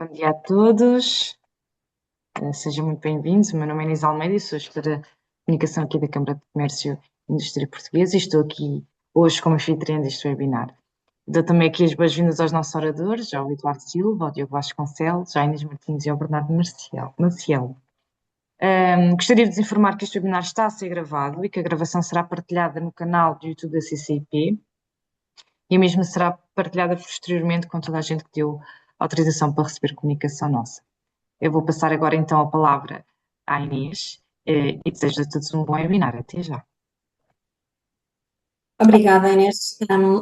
Bom dia a todos, sejam muito bem-vindos. O meu nome é Inês Almeida e sou gestora de comunicação aqui da Câmara de Comércio e Indústria Portuguesa e estou aqui hoje como anfitriã deste webinar. Dou também aqui as boas-vindas aos nossos oradores, ao Eduardo Silva, ao Diogo Vasconcelos, à Inês Martins e ao Bernardo Maciel. Gostaria de vos informar que este webinar está a ser gravado e que a gravação será partilhada no canal do YouTube da CCIP e a mesma será partilhada posteriormente com toda a gente que deu autorização para receber comunicação nossa. Eu vou passar agora então a palavra à Inês e desejo a todos um bom webinar. Até já. Obrigada, Inês.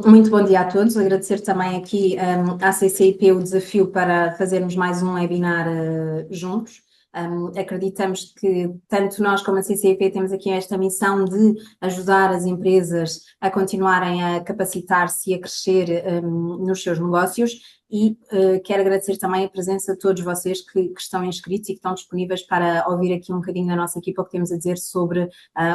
Muito bom dia a todos. Agradecer também aqui à CCIP o desafio para fazermos mais um webinar juntos. Acreditamos que tanto nós como a CCIP temos aqui esta missão de ajudar as empresas a continuarem a capacitar-se e a crescer nos seus negócios e quero agradecer também a presença de todos vocês que estão inscritos e que estão disponíveis para ouvir aqui um bocadinho da nossa equipa o que temos a dizer sobre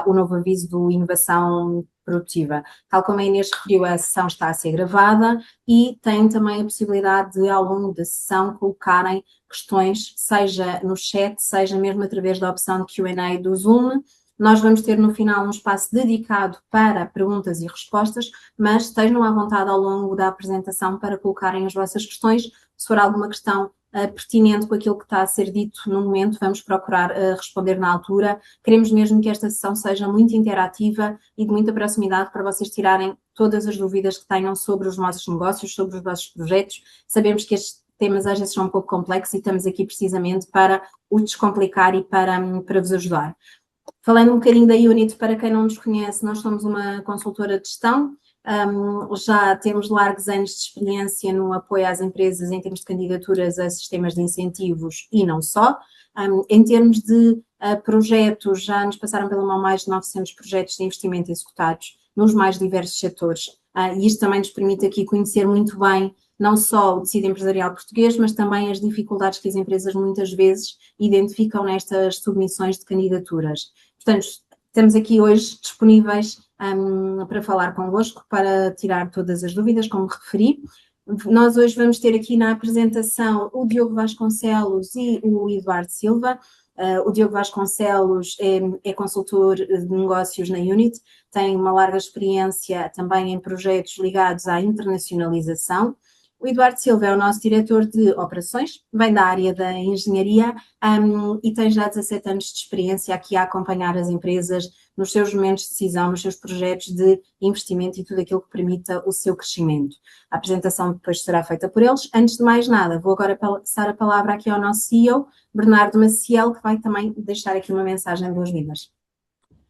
o novo aviso do Inovação Produtiva. Tal como a Inês referiu, a sessão está a ser gravada e têm também a possibilidade de, ao longo da sessão, colocarem questões, seja no chat, seja mesmo através da opção de Q&A do Zoom. Nós vamos ter no final um espaço dedicado para perguntas e respostas, mas estejam à vontade ao longo da apresentação para colocarem as vossas questões. Se for alguma questão pertinente com aquilo que está a ser dito no momento, vamos procurar responder na altura. Queremos mesmo que esta sessão seja muito interativa e de muita proximidade para vocês tirarem todas as dúvidas que tenham sobre os nossos negócios, sobre os vossos projetos. Sabemos que estes temas às vezes são um pouco complexos e estamos aqui precisamente para os descomplicar e para vos ajudar. Falando um bocadinho da Unit, para quem não nos conhece, nós somos uma consultora de gestão, já temos largos anos de experiência no apoio às empresas em termos de candidaturas a sistemas de incentivos e não só. Em termos de projetos, já nos passaram pela mão mais de 900 projetos de investimento executados nos mais diversos setores. E isto também nos permite aqui conhecer muito bem não só o tecido empresarial português, mas também as dificuldades que as empresas muitas vezes identificam nestas submissões de candidaturas. Portanto, estamos aqui hoje disponíveis para falar convosco, para tirar todas as dúvidas, como referi. Nós hoje vamos ter aqui na apresentação o Diogo Vasconcelos e o Eduardo Silva. O Diogo Vasconcelos é consultor de negócios na Unit, tem uma larga experiência também em projetos ligados à internacionalização. O Eduardo Silva é o nosso diretor de operações, vem da área da engenharia e tem já 17 anos de experiência aqui a acompanhar as empresas nos seus momentos de decisão, nos seus projetos de investimento e tudo aquilo que permita o seu crescimento. A apresentação depois será feita por eles. Antes de mais nada, vou agora passar a palavra aqui ao nosso CEO, Bernardo Maciel, que vai também deixar aqui uma mensagem de boas-vindas.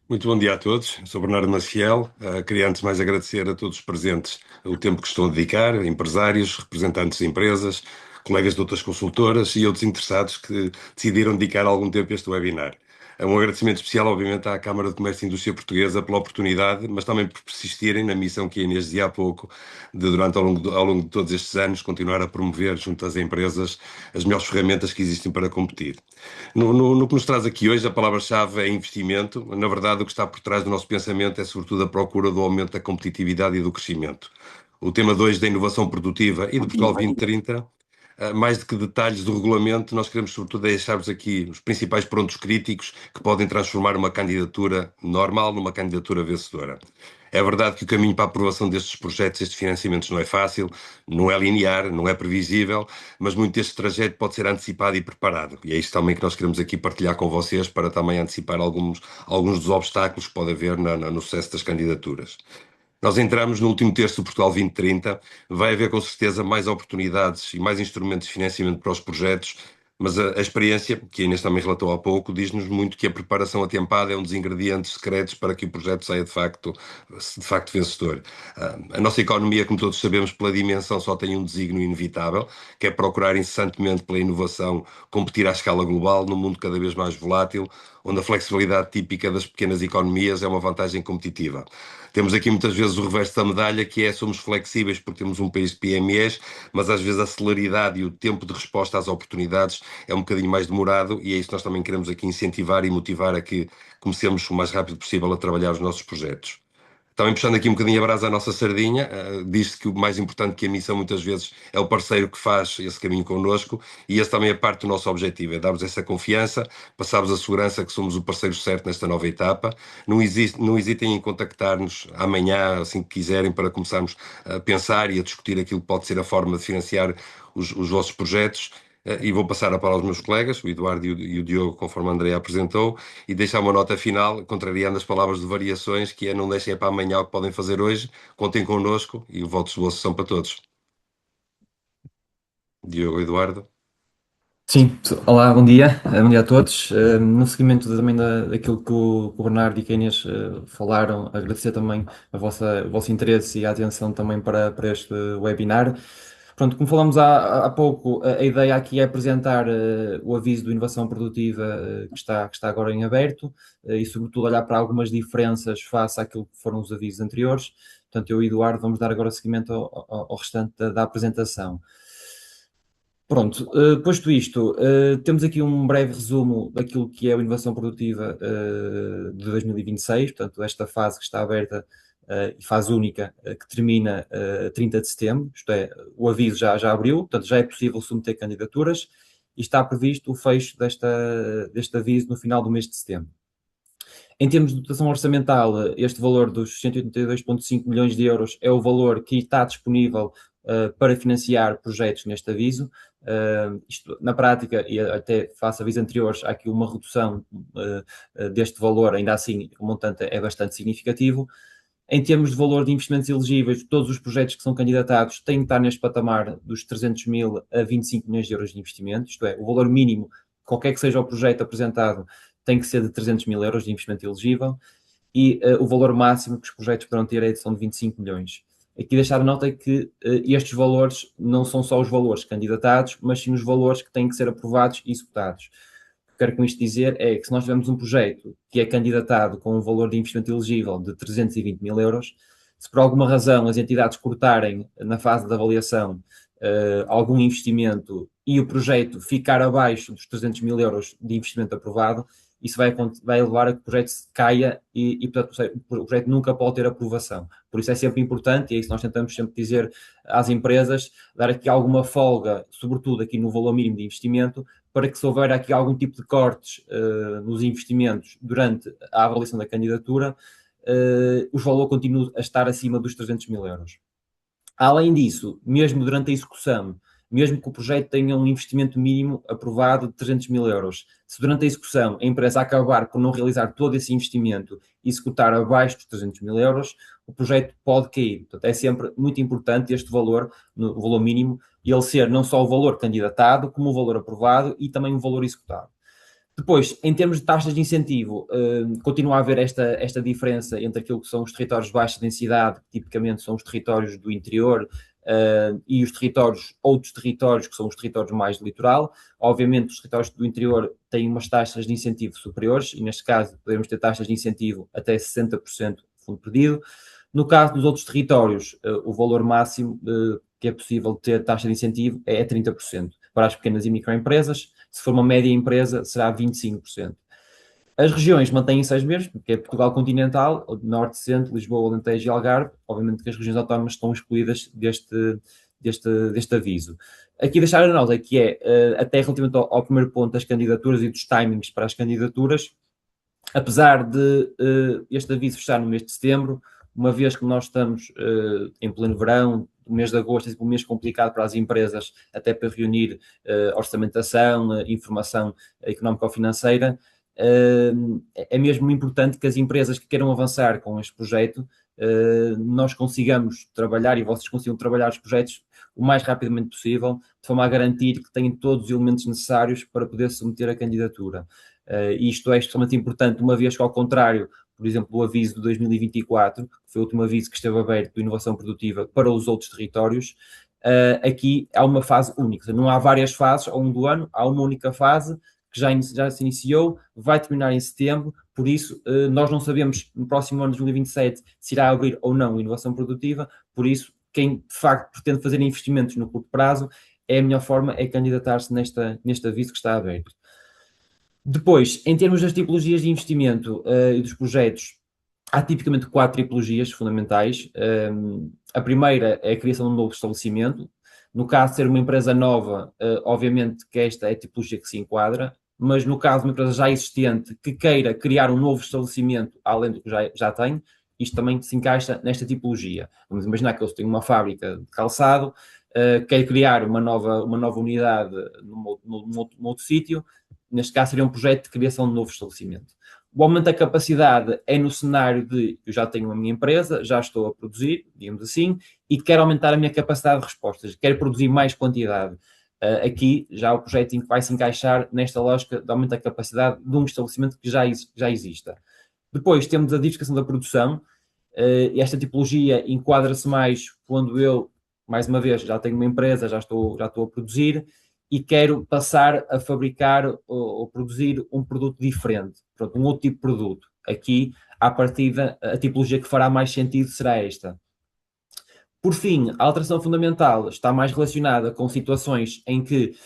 Muito bom dia a todos, sou Bernardo Maciel. Queria antes de mais agradecer a todos os presentes o tempo que estão a dedicar, empresários, representantes de empresas, colegas de outras consultoras e outros interessados que decidiram dedicar algum tempo a este webinar. Um agradecimento especial, obviamente, à Câmara de Comércio e Indústria Portuguesa pela oportunidade, mas também por persistirem na missão que a Inês dizia há pouco, de durante ao longo de todos estes anos continuar a promover junto às empresas as melhores ferramentas que existem para competir. No que nos traz aqui hoje, a palavra-chave é investimento. Na verdade, o que está por trás do nosso pensamento é sobretudo a procura do aumento da competitividade e do crescimento. O tema 2 da inovação produtiva e de Portugal 2030, mais do que detalhes do regulamento, nós queremos sobretudo deixar-vos aqui os principais pontos críticos que podem transformar uma candidatura normal numa candidatura vencedora. É verdade que o caminho para a aprovação destes projetos, estes financiamentos, não é fácil, não é linear, não é previsível, mas muito deste trajeto pode ser antecipado e preparado. E é isso também que nós queremos aqui partilhar com vocês para também antecipar alguns dos obstáculos que pode haver no sucesso das candidaturas. Nós entramos no último terço do Portugal 2030, vai haver com certeza mais oportunidades e mais instrumentos de financiamento para os projetos, mas a experiência, que a Inês também relatou há pouco, diz-nos muito que a preparação atempada é um dos ingredientes secretos para que o projeto saia de facto vencedor. A nossa economia, como todos sabemos, pela dimensão só tem um desígnio inevitável, que é procurar incessantemente pela inovação competir à escala global, num mundo cada vez mais volátil, onde a flexibilidade típica das pequenas economias é uma vantagem competitiva. Temos aqui muitas vezes o reverso da medalha, que é somos flexíveis porque temos um país de PMEs, mas às vezes a celeridade e o tempo de resposta às oportunidades é um bocadinho mais demorado e é isso que nós também queremos aqui incentivar e motivar a que comecemos o mais rápido possível a trabalhar os nossos projetos. Também puxando aqui um bocadinho a brasa à nossa sardinha, diz-se que o mais importante que a missão muitas vezes é o parceiro que faz esse caminho connosco, e esse também é parte do nosso objetivo, é dar-vos essa confiança, passar-vos a segurança que somos o parceiro certo nesta nova etapa. Não hesitem em contactar-nos amanhã, assim que quiserem, para começarmos a pensar e a discutir aquilo que pode ser a forma de financiar os vossos projetos. E vou passar a palavra aos meus colegas, o Eduardo e o Diogo, conforme a Andrea apresentou, e deixar uma nota final, contrariando as palavras de variações, que é: não deixem para amanhã o que podem fazer hoje, contem connosco e o voto esboço são para todos. Diogo, Eduardo. Sim, olá, bom dia a todos. No seguimento também daquilo que o Bernardo e a Inês falaram, agradecer também o vosso interesse e a atenção também para este webinar. Pronto, como falamos há pouco, a ideia aqui é apresentar o aviso de inovação produtiva que está agora em aberto e, sobretudo, olhar para algumas diferenças face àquilo que foram os avisos anteriores. Portanto, eu e o Eduardo vamos dar agora seguimento ao restante da apresentação. Pronto, posto isto, temos aqui um breve resumo daquilo que é a inovação produtiva de 2026, portanto, esta fase que está aberta e fase única, que termina 30 de setembro, isto é, o aviso já abriu, portanto, já é possível submeter candidaturas e está previsto o fecho deste aviso no final do mês de setembro. Em termos de dotação orçamental, este valor dos 182,5 milhões de euros é o valor que está disponível para financiar projetos neste aviso. Isto, na prática, e até face a avisos anteriores, há aqui uma redução deste valor, ainda assim o montante é bastante significativo. Em termos de valor de investimentos elegíveis, todos os projetos que são candidatados têm que estar neste patamar dos 300 mil a 25 milhões de euros de investimento, isto é, o valor mínimo, qualquer que seja o projeto apresentado, tem que ser de 300 mil euros de investimento elegível, e o valor máximo que os projetos poderão ter é de 25 milhões. Aqui deixar a nota é que estes valores não são só os valores candidatados, mas sim os valores que têm que ser aprovados e executados. O que quero com isto dizer é que se nós tivermos um projeto que é candidatado com um valor de investimento elegível de 320 mil euros, se por alguma razão as entidades cortarem na fase de avaliação algum investimento e o projeto ficar abaixo dos 300 mil euros de investimento aprovado, isso vai levar a que o projeto caia e, portanto, o projeto nunca pode ter aprovação. Por isso é sempre importante, e é isso que nós tentamos sempre dizer às empresas, dar aqui alguma folga, sobretudo aqui no valor mínimo de investimento, para que se houver aqui algum tipo de cortes nos investimentos durante a avaliação da candidatura, o valor continue a estar acima dos 300 mil euros. Além disso, mesmo durante a execução, mesmo que o projeto tenha um investimento mínimo aprovado de 300 mil euros, se durante a execução a empresa acabar por não realizar todo esse investimento e executar abaixo dos 300 mil euros, o projeto pode cair. Portanto, é sempre muito importante este valor, o valor mínimo, e ele ser não só o valor candidatado, como o valor aprovado e também o valor executado. Depois, em termos de taxas de incentivo, continua a haver esta diferença entre aquilo que são os territórios de baixa densidade, que tipicamente são os territórios do interior, e os outros territórios, que são os territórios mais do litoral. Obviamente, os territórios do interior têm umas taxas de incentivo superiores, e neste caso podemos ter taxas de incentivo até 60% do fundo perdido. No caso dos outros territórios, o valor máximo que é possível ter taxa de incentivo é 30%. Para as pequenas e microempresas, se for uma média empresa, será 25%. As regiões mantêm-se as mesmas, que é Portugal continental, Norte, Centro, Lisboa, Alentejo e Algarve. Obviamente que as regiões autónomas estão excluídas deste aviso. Aqui deixar a nota que é, até relativamente ao primeiro ponto das candidaturas e dos timings para as candidaturas, apesar de este aviso fechar no mês de setembro, uma vez que nós estamos em pleno verão, o mês de agosto é um mês complicado para as empresas, até para reunir orçamentação, informação económica ou financeira, é mesmo importante que as empresas que queiram avançar com este projeto, nós consigamos trabalhar e vocês consigam trabalhar os projetos o mais rapidamente possível, de forma a garantir que têm todos os elementos necessários para poder submeter a candidatura. E isto é extremamente importante, uma vez que, ao contrário, por exemplo, do aviso de 2024, que foi o último aviso que esteve aberto de inovação produtiva para os outros territórios, aqui há uma fase única. Não há várias fases ao longo do ano, há uma única fase que já se iniciou, vai terminar em setembro, por isso nós não sabemos no próximo ano de 2027 se irá abrir ou não a inovação produtiva, por isso quem de facto pretende fazer investimentos no curto prazo, a melhor forma é candidatar-se neste aviso que está aberto. Depois, em termos das tipologias de investimento e dos projetos, há tipicamente 4 tipologias fundamentais. A primeira é a criação de um novo estabelecimento. No caso de ser uma empresa nova, obviamente que esta é a tipologia que se enquadra, mas no caso de uma empresa já existente que queira criar um novo estabelecimento, além do que já tem, isto também se encaixa nesta tipologia. Vamos imaginar que eles têm uma fábrica de calçado, quer criar uma nova unidade num outro sítio, neste caso seria um projeto de criação de novo estabelecimento. O aumento da capacidade é no cenário de eu já tenho a minha empresa, já estou a produzir, digamos assim, e quero aumentar a minha capacidade de respostas, quero produzir mais quantidade. Aqui já o projeto vai se encaixar nesta lógica de aumento da capacidade de um estabelecimento que já exista. Depois temos a diversificação da produção. Esta tipologia enquadra-se mais quando eu, mais uma vez, já tenho uma empresa, já estou a produzir e quero passar a fabricar ou produzir um produto diferente, pronto, um outro tipo de produto. Aqui, à partida, a tipologia que fará mais sentido será esta. Por fim, a alteração fundamental está mais relacionada com situações em que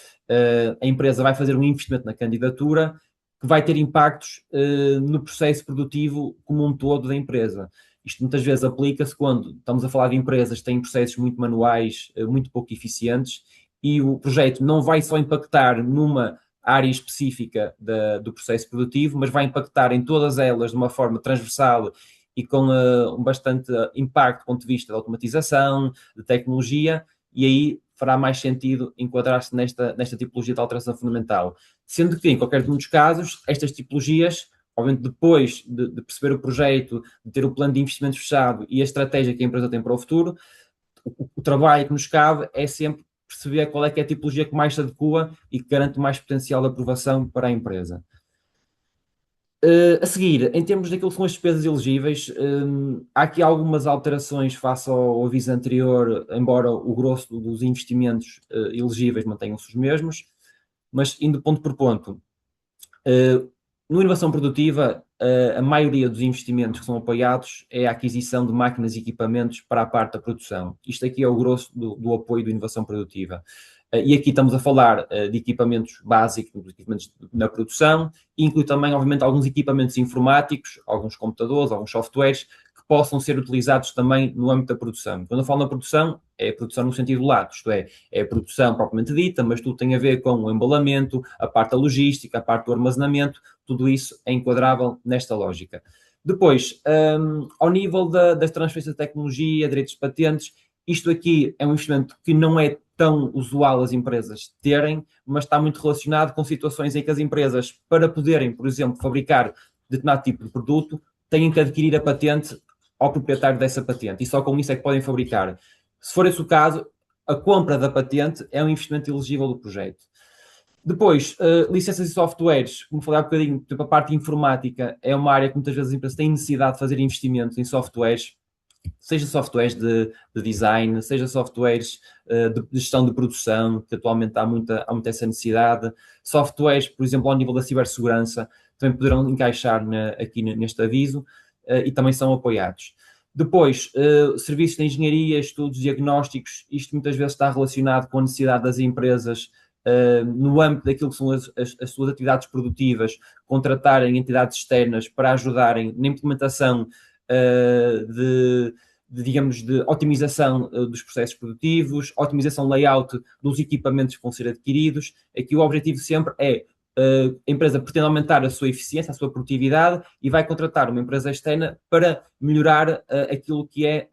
a empresa vai fazer um investimento na candidatura que vai ter impactos no processo produtivo como um todo da empresa. Isto muitas vezes aplica-se quando estamos a falar de empresas que têm processos muito manuais, muito pouco eficientes, e o projeto não vai só impactar numa área específica do processo produtivo, mas vai impactar em todas elas de uma forma transversal e com um bastante impacto do ponto de vista da automatização, de tecnologia, e aí fará mais sentido enquadrar-se nesta tipologia de alteração fundamental. Sendo que, em qualquer um dos casos, estas tipologias, obviamente depois de perceber o projeto, de ter o plano de investimento fechado e a estratégia que a empresa tem para o futuro, o trabalho que nos cabe é sempre perceber qual é que é a tipologia que mais se adequa e que garante mais potencial de aprovação para a empresa. A seguir, em termos daquilo que são as despesas elegíveis, há aqui algumas alterações face ao aviso anterior, embora o grosso dos investimentos elegíveis mantenham-se os mesmos, mas indo ponto por ponto. Na inovação produtiva, a maioria dos investimentos que são apoiados é a aquisição de máquinas e equipamentos para a parte da produção. Isto aqui é o grosso do apoio da inovação produtiva. E aqui estamos a falar de equipamentos básicos, equipamentos na produção, e inclui também, obviamente, alguns equipamentos informáticos, alguns computadores, alguns softwares, que possam ser utilizados também no âmbito da produção. Quando eu falo na produção, é a produção no sentido lato, isto é a produção propriamente dita, mas tudo tem a ver com o embalamento, a parte da logística, a parte do armazenamento, tudo isso é enquadrável nesta lógica. Depois, ao nível das transferências de tecnologia, direitos de patentes, isto aqui é um investimento que não é tão usual as empresas terem, mas está muito relacionado com situações em que as empresas, para poderem, por exemplo, fabricar determinado tipo de produto, têm que adquirir a patente ao proprietário dessa patente e só com isso é que podem fabricar. Se for esse o caso, a compra da patente é um investimento elegível do projeto. Depois, licenças e softwares, como falei há bocadinho, tipo, a parte informática é uma área que muitas vezes as empresas têm necessidade de fazer investimentos em softwares, seja softwares de design, seja softwares de gestão de produção, que atualmente há muita essa necessidade. Softwares, por exemplo, ao nível da cibersegurança, também poderão encaixar aqui neste aviso e também são apoiados. Depois, serviços de engenharia, estudos diagnósticos, isto muitas vezes está relacionado com a necessidade das empresas no âmbito daquilo que são as suas atividades produtivas, contratarem entidades externas para ajudarem na implementação digamos, de otimização dos processos produtivos, otimização layout dos equipamentos que vão ser adquiridos. Aqui o objetivo sempre é a empresa pretende aumentar a sua eficiência, a sua produtividade e vai contratar uma empresa externa para melhorar aquilo que é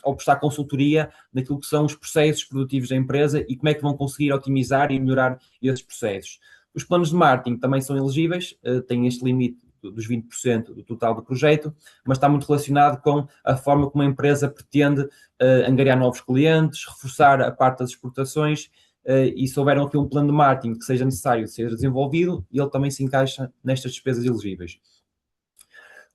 ou prestar consultoria naquilo que são os processos produtivos da empresa e como é que vão conseguir otimizar e melhorar esses processos. Os planos de marketing também são elegíveis, têm este limite dos 20% do total do projeto, mas está muito relacionado com a forma como a empresa pretende angariar novos clientes, reforçar a parte das exportações e se houver aqui um plano de marketing que seja necessário ser desenvolvido, ele também se encaixa nestas despesas elegíveis.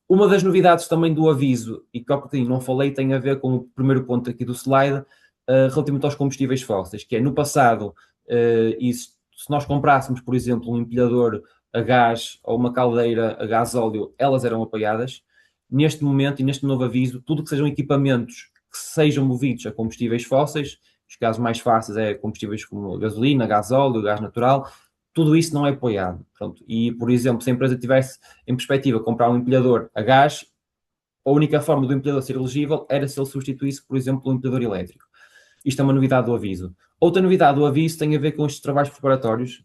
Uma das novidades também do aviso, e que há bocadinho não falei, tem a ver com o primeiro ponto aqui do slide, relativamente aos combustíveis fósseis, que é no passado, se nós comprássemos, por exemplo, um empilhador a gás ou uma caldeira a gás óleo, elas eram apoiadas. Neste momento e neste novo aviso, tudo que sejam equipamentos que sejam movidos a combustíveis fósseis, os casos mais fáceis é combustíveis como gasolina, gás óleo, gás natural, tudo isso não é apoiado. Pronto. E, por exemplo, se a empresa tivesse em perspectiva comprar um empilhador a gás, a única forma do empilhador ser elegível era se ele substituísse, por exemplo, um empilhador elétrico. Isto é uma novidade do aviso. Outra novidade do aviso tem a ver com estes trabalhos preparatórios,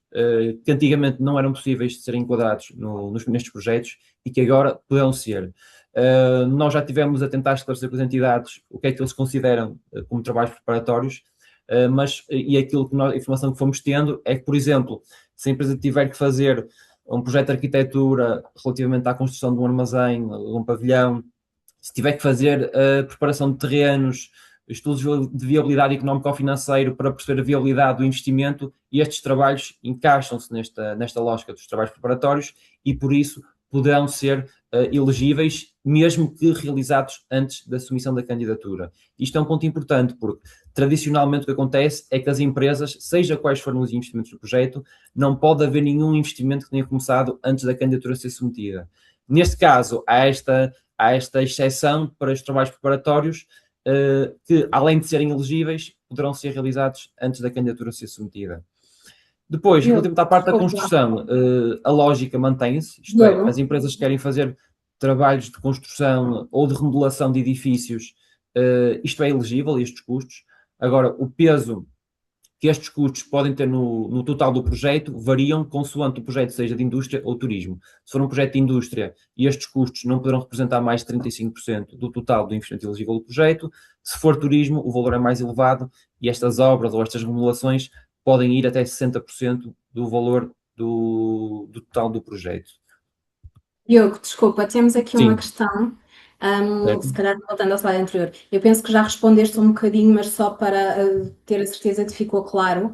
que antigamente não eram possíveis de serem enquadrados nestes projetos e que agora poderão ser. Nós já tivemos a tentar esclarecer com as entidades o que é que eles consideram como trabalhos preparatórios, e a informação que fomos tendo é que, por exemplo, se a empresa tiver que fazer um projeto de arquitetura relativamente à construção de um armazém, de um pavilhão, se tiver que fazer a preparação de terrenos, estudos de viabilidade económica ou financeiro para perceber a viabilidade do investimento, e estes trabalhos encaixam-se nesta lógica dos trabalhos preparatórios e, por isso, poderão ser elegíveis, mesmo que realizados antes da submissão da candidatura. Isto é um ponto importante, porque tradicionalmente o que acontece é que as empresas, seja quais forem os investimentos do projeto, não pode haver nenhum investimento que tenha começado antes da candidatura ser submetida. Neste caso, há esta exceção para os trabalhos preparatórios, que, além de serem elegíveis, poderão ser realizados antes da candidatura ser submetida. Depois, relativamente à parte da construção, a lógica mantém-se, isto é, as empresas que querem fazer trabalhos de construção ou de remodelação de edifícios, isto é elegível, estes custos. Agora, o peso que estes custos podem ter no total do projeto variam consoante o projeto seja de indústria ou turismo. Se for um projeto de indústria, estes custos não poderão representar mais de 35% do total do investimento elegível do projeto. Se for turismo, o valor é mais elevado e estas obras ou estas remodelações podem ir até 60% do valor do total do projeto. Diogo, desculpa, temos aqui uma Sim. questão, se calhar voltando ao slide anterior. Eu penso que já respondeste um bocadinho, mas só para ter a certeza que ficou claro.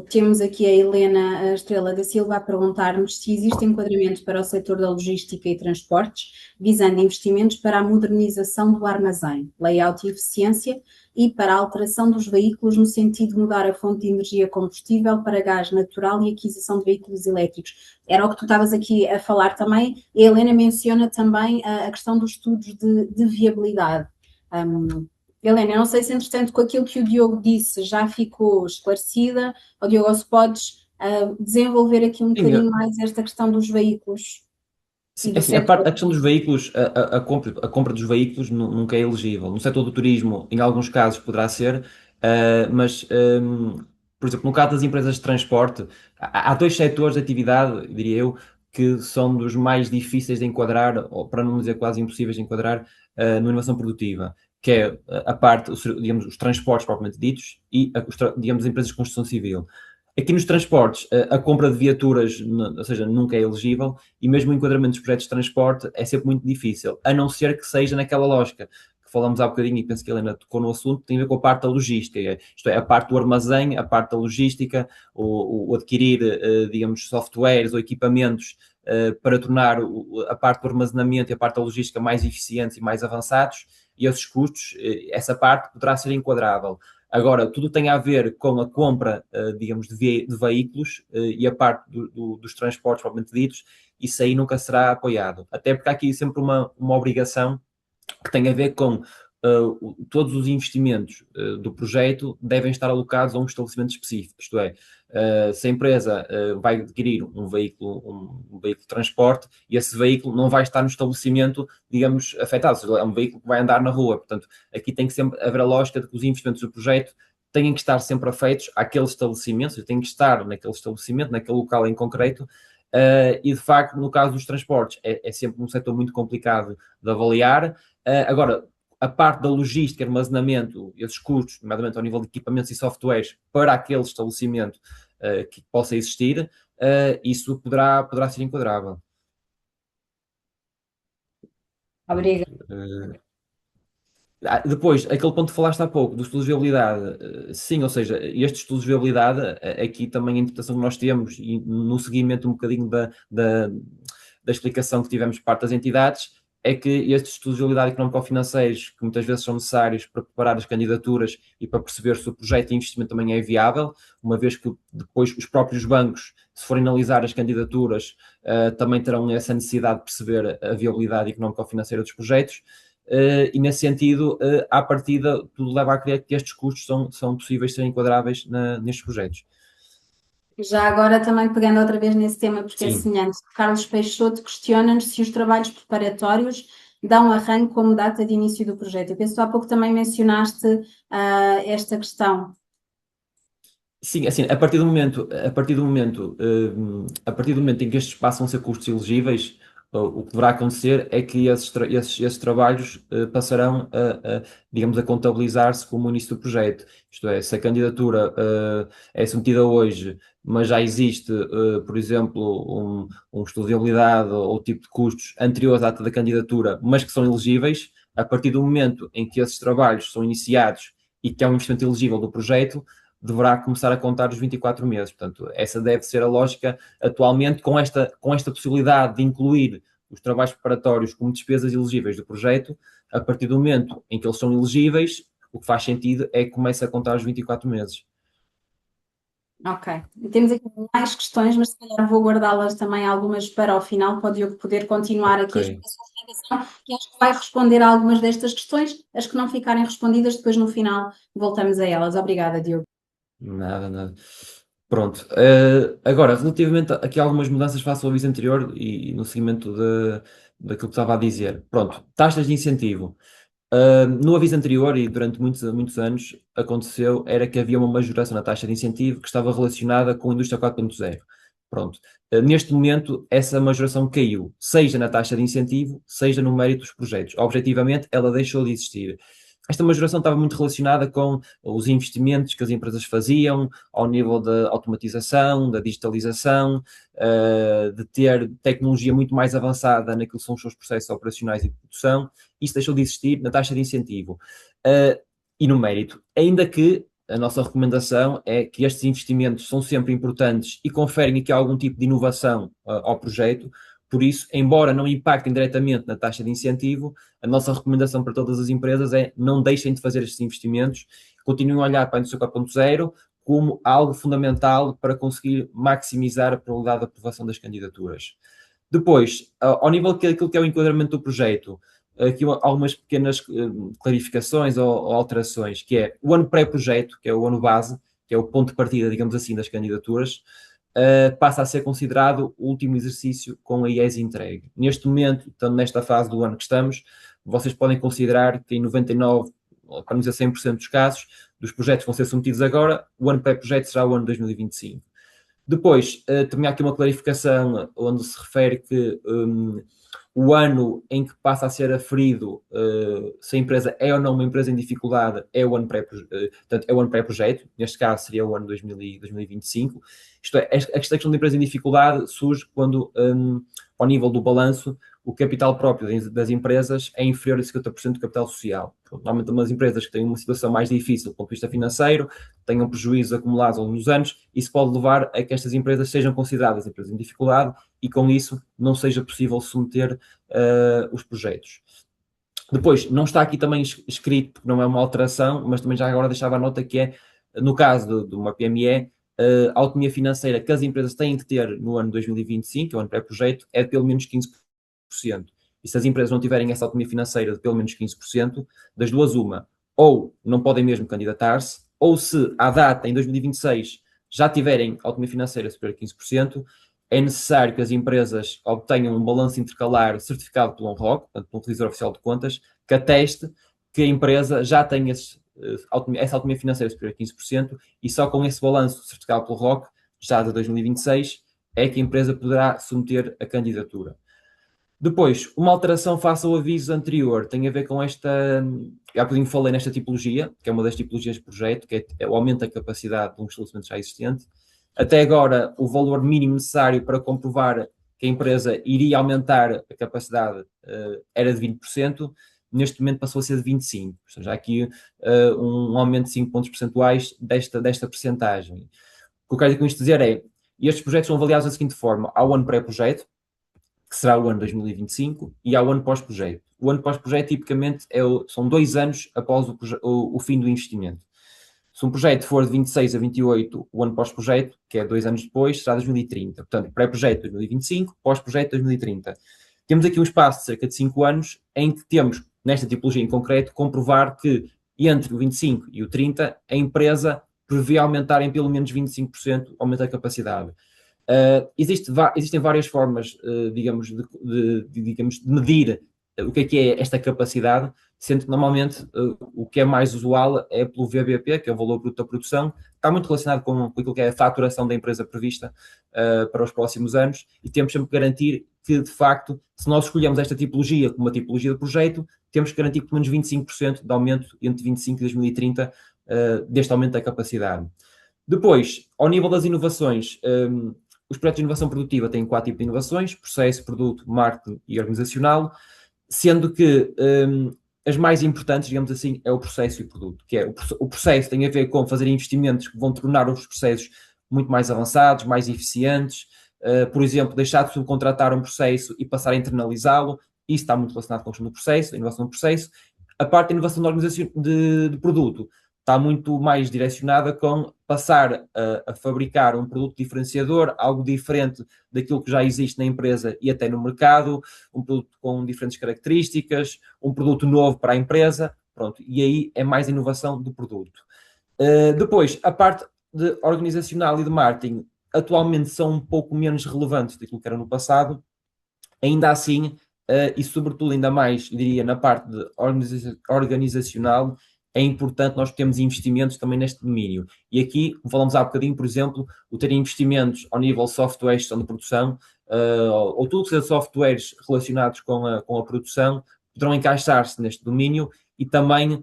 Temos aqui a Helena Estrela da Silva a perguntar-nos se existe enquadramento para o setor da logística e transportes, visando investimentos para a modernização do armazém, layout e eficiência, e para a alteração dos veículos no sentido de mudar a fonte de energia combustível para gás natural e aquisição de veículos elétricos. Era o que tu estavas aqui a falar também. A Helena menciona também a questão dos estudos de viabilidade. Helena, eu não sei se, entretanto, com aquilo que o Diogo disse já ficou esclarecida, ou Diogo, se podes desenvolver aqui um bocadinho mais esta questão dos veículos. Sim, assim, a questão dos veículos, a compra dos veículos nunca é elegível. No setor do turismo, em alguns casos, poderá ser, mas, por exemplo, no caso das empresas de transporte, há dois setores de atividade, diria eu, que são dos mais difíceis de enquadrar, ou para não dizer quase impossíveis de enquadrar, na inovação produtiva, que é a parte, digamos, os transportes propriamente ditos e, digamos, as empresas de construção civil. Aqui nos transportes, a compra de viaturas, ou seja, nunca é elegível, e mesmo o enquadramento dos projetos de transporte é sempre muito difícil, a não ser que seja naquela lógica que falamos há bocadinho, e penso que a Helena tocou no assunto, que tem a ver com a parte da logística, isto é, a parte do armazém, a parte da logística, o adquirir, digamos, softwares ou equipamentos para tornar a parte do armazenamento e a parte da logística mais eficientes e mais avançados, e esses custos, essa parte poderá ser enquadrável. Agora, tudo tem a ver com a compra, digamos, de veículos e a parte dos transportes propriamente ditos, isso aí nunca será apoiado. Até porque há aqui sempre uma obrigação que tem a ver com todos os investimentos do projeto devem estar alocados a um estabelecimento específico, isto é, se a empresa vai adquirir um veículo de transporte, e esse veículo não vai estar no estabelecimento, digamos, afetado, ou seja, é um veículo que vai andar na rua, portanto, aqui tem que sempre haver a lógica de que os investimentos do projeto têm que estar sempre afeitos àquele estabelecimento, ou seja, têm que estar naquele estabelecimento, naquele local em concreto, e de facto, no caso dos transportes, é sempre um setor muito complicado de avaliar. Agora, a parte da logística, armazenamento, esses custos, nomeadamente ao nível de equipamentos e softwares para aquele estabelecimento que possa existir, isso poderá ser enquadrável. Obrigada. Depois, aquele ponto que falaste há pouco, dos estudos de viabilidade, sim, ou seja, estes estudos de viabilidade, aqui também a interpretação que nós temos, e no seguimento um bocadinho da explicação que tivemos por parte das entidades, é que estes estudos de viabilidade económico-financeiros, que muitas vezes são necessários para preparar as candidaturas e para perceber se o projeto de investimento também é viável, uma vez que depois os próprios bancos, se forem analisar as candidaturas, também terão essa necessidade de perceber a viabilidade económico-financeira dos projetos. E nesse sentido, à partida, tudo leva a crer que estes custos são possíveis de serem enquadráveis nestes projetos. Já agora também pegando outra vez nesse tema, porque Sim. é semelhante, Carlos Peixoto questiona-nos se os trabalhos preparatórios dá um arranque como data de início do projeto. Eu penso que tu há pouco também mencionaste esta questão. Sim, assim, a partir do momento em que estes passam a ser custos elegíveis, o que deverá acontecer é que esses trabalhos passarão digamos, a contabilizar-se como o início do projeto. Isto é, se a candidatura é submetida hoje, mas já existe, por exemplo, um estudo de viabilidade ou tipo de custos anterior à data da candidatura, mas que são elegíveis, a partir do momento em que esses trabalhos são iniciados e que é um investimento elegível do projeto, deverá começar a contar os 24 meses. Portanto, essa deve ser a lógica atualmente, com esta possibilidade de incluir os trabalhos preparatórios como despesas elegíveis do projeto. A partir do momento em que eles são elegíveis, o que faz sentido é que comece a contar os 24 meses. Ok. Temos aqui mais questões, mas se calhar vou guardá-las também algumas para o final, para o Diogo poder continuar aqui a Ok. explicação, que acho que vai responder a algumas destas questões. As que não ficarem respondidas, depois no final voltamos a elas. Obrigada, Diogo. Nada. Pronto. Agora, relativamente aqui a algumas mudanças face ao aviso anterior e no seguimento daquilo que estava a dizer. Pronto, taxas de incentivo. No aviso anterior e durante muitos anos aconteceu era que havia uma majoração na taxa de incentivo que estava relacionada com a indústria 4.0. Pronto. Neste momento essa majoração caiu, seja na taxa de incentivo, seja no mérito dos projetos. Objetivamente ela deixou de existir. Esta majoração estava muito relacionada com os investimentos que as empresas faziam ao nível da automatização, da digitalização, de ter tecnologia muito mais avançada naquilo que são os seus processos operacionais e de produção. Isso deixou de existir na taxa de incentivo e no mérito. Ainda que a nossa recomendação é que estes investimentos são sempre importantes e conferem aqui algum tipo de inovação ao projeto. Por isso, embora não impactem diretamente na taxa de incentivo, a nossa recomendação para todas as empresas é não deixem de fazer estes investimentos, continuem a olhar para a indústria 4.0 como algo fundamental para conseguir maximizar a probabilidade de aprovação das candidaturas. Depois, ao nível daquilo que é o enquadramento do projeto, aqui algumas pequenas clarificações ou alterações, que é o ano pré-projeto, que é o ano base, que é o ponto de partida, digamos assim, das candidaturas, passa a ser considerado o último exercício com a IES entregue. Neste momento, estando nesta fase do ano que estamos, vocês podem considerar que em 99, para não dizer 100% dos casos, dos projetos que vão ser submetidos agora, o ano pré-projeto será o ano 2025. Depois, também há aqui uma clarificação onde se refere que o ano em que passa a ser aferido se a empresa é ou não uma empresa em dificuldade é o ano portanto, é o ano pré-projeto, neste caso seria o ano 2025. Isto é, esta questão de empresa em dificuldade surge quando, ao nível do balanço, o capital próprio das empresas é inferior a 50% do capital social. Normalmente, umas empresas que têm uma situação mais difícil do ponto de vista financeiro, tenham prejuízos acumulados ao longo dos anos, isso pode levar a que estas empresas sejam consideradas empresas em dificuldade e, com isso, não seja possível submeter os projetos. Depois, não está aqui também escrito, porque não é uma alteração, mas também já agora deixava a nota que é, no caso de uma PME, a autonomia financeira que as empresas têm que ter no ano 2025, que é o ano pré-projeto, é de pelo menos 15%. E se as empresas não tiverem essa autonomia financeira de pelo menos 15%, das duas uma, ou não podem mesmo candidatar-se, ou se à data, em 2026, já tiverem autonomia financeira superior a 15%, é necessário que as empresas obtenham um balanço intercalar certificado pelo ONROC, portanto, pelo Revisor Oficial de Contas, que ateste que a empresa já tem essa autonomia financeira superior a 15% e só com esse balanço certificado pelo ROC, já de 2026, é que a empresa poderá submeter a candidatura. Depois, uma alteração face ao aviso anterior tem a ver com esta, há bocadinho falei nesta tipologia, que é uma das tipologias de projeto, que é o aumento da capacidade de um estabelecimento já existente. Até agora, o valor mínimo necessário para comprovar que a empresa iria aumentar a capacidade era de 20%, neste momento passou a ser de 25%. Ou seja, há aqui um aumento de 5 pontos percentuais desta percentagem. O que eu quero com isto dizer é, estes projetos são avaliados da seguinte forma, há o ano pré-projeto, que será o ano 2025, e há o ano pós-projeto. O ano pós-projeto, tipicamente, são 2 anos após o fim do investimento. Se um projeto for de 26 a 28, o ano pós-projeto, que é 2 anos depois, será 2030. Portanto, pré-projeto 2025, pós-projeto 2030. Temos aqui um espaço de cerca de 5 anos em que temos, nesta tipologia em concreto, comprovar que entre o 25 e o 30, a empresa prevê aumentar em pelo menos 25% aumento da capacidade. Existem várias formas, digamos, de medir o que é esta capacidade, sendo que normalmente o que é mais usual é pelo VBP, que é o valor bruto da produção, está muito relacionado com aquilo que é a faturação da empresa prevista para os próximos anos, e temos sempre que garantir que, de facto, se nós escolhemos esta tipologia como uma tipologia de projeto, temos que garantir pelo menos 25% de aumento entre 25 e 2030 deste aumento da capacidade. Depois, ao nível das inovações, os projetos de inovação produtiva têm 4 tipos de inovações: processo, produto, marketing e organizacional, sendo que as mais importantes, digamos assim, é o processo e o produto, que é o processo tem a ver com fazer investimentos que vão tornar os processos muito mais avançados, mais eficientes, por exemplo, deixar de subcontratar um processo e passar a internalizá-lo. Isso está muito relacionado com a questão do processo, a inovação do processo. A parte da inovação de produto está muito mais direcionada com passar a fabricar um produto diferenciador, algo diferente daquilo que já existe na empresa e até no mercado, um produto com diferentes características, um produto novo para a empresa, pronto, e aí é mais a inovação do produto. Depois, a parte de organizacional e de marketing atualmente são um pouco menos relevantes daquilo que era no passado, ainda assim, e sobretudo ainda mais, diria, na parte de organizacional, é importante nós termos investimentos também neste domínio. E aqui, falamos há bocadinho, por exemplo, o ter investimentos ao nível de software, gestão de produção, ou tudo que seja softwares relacionados com a produção, poderão encaixar-se neste domínio e também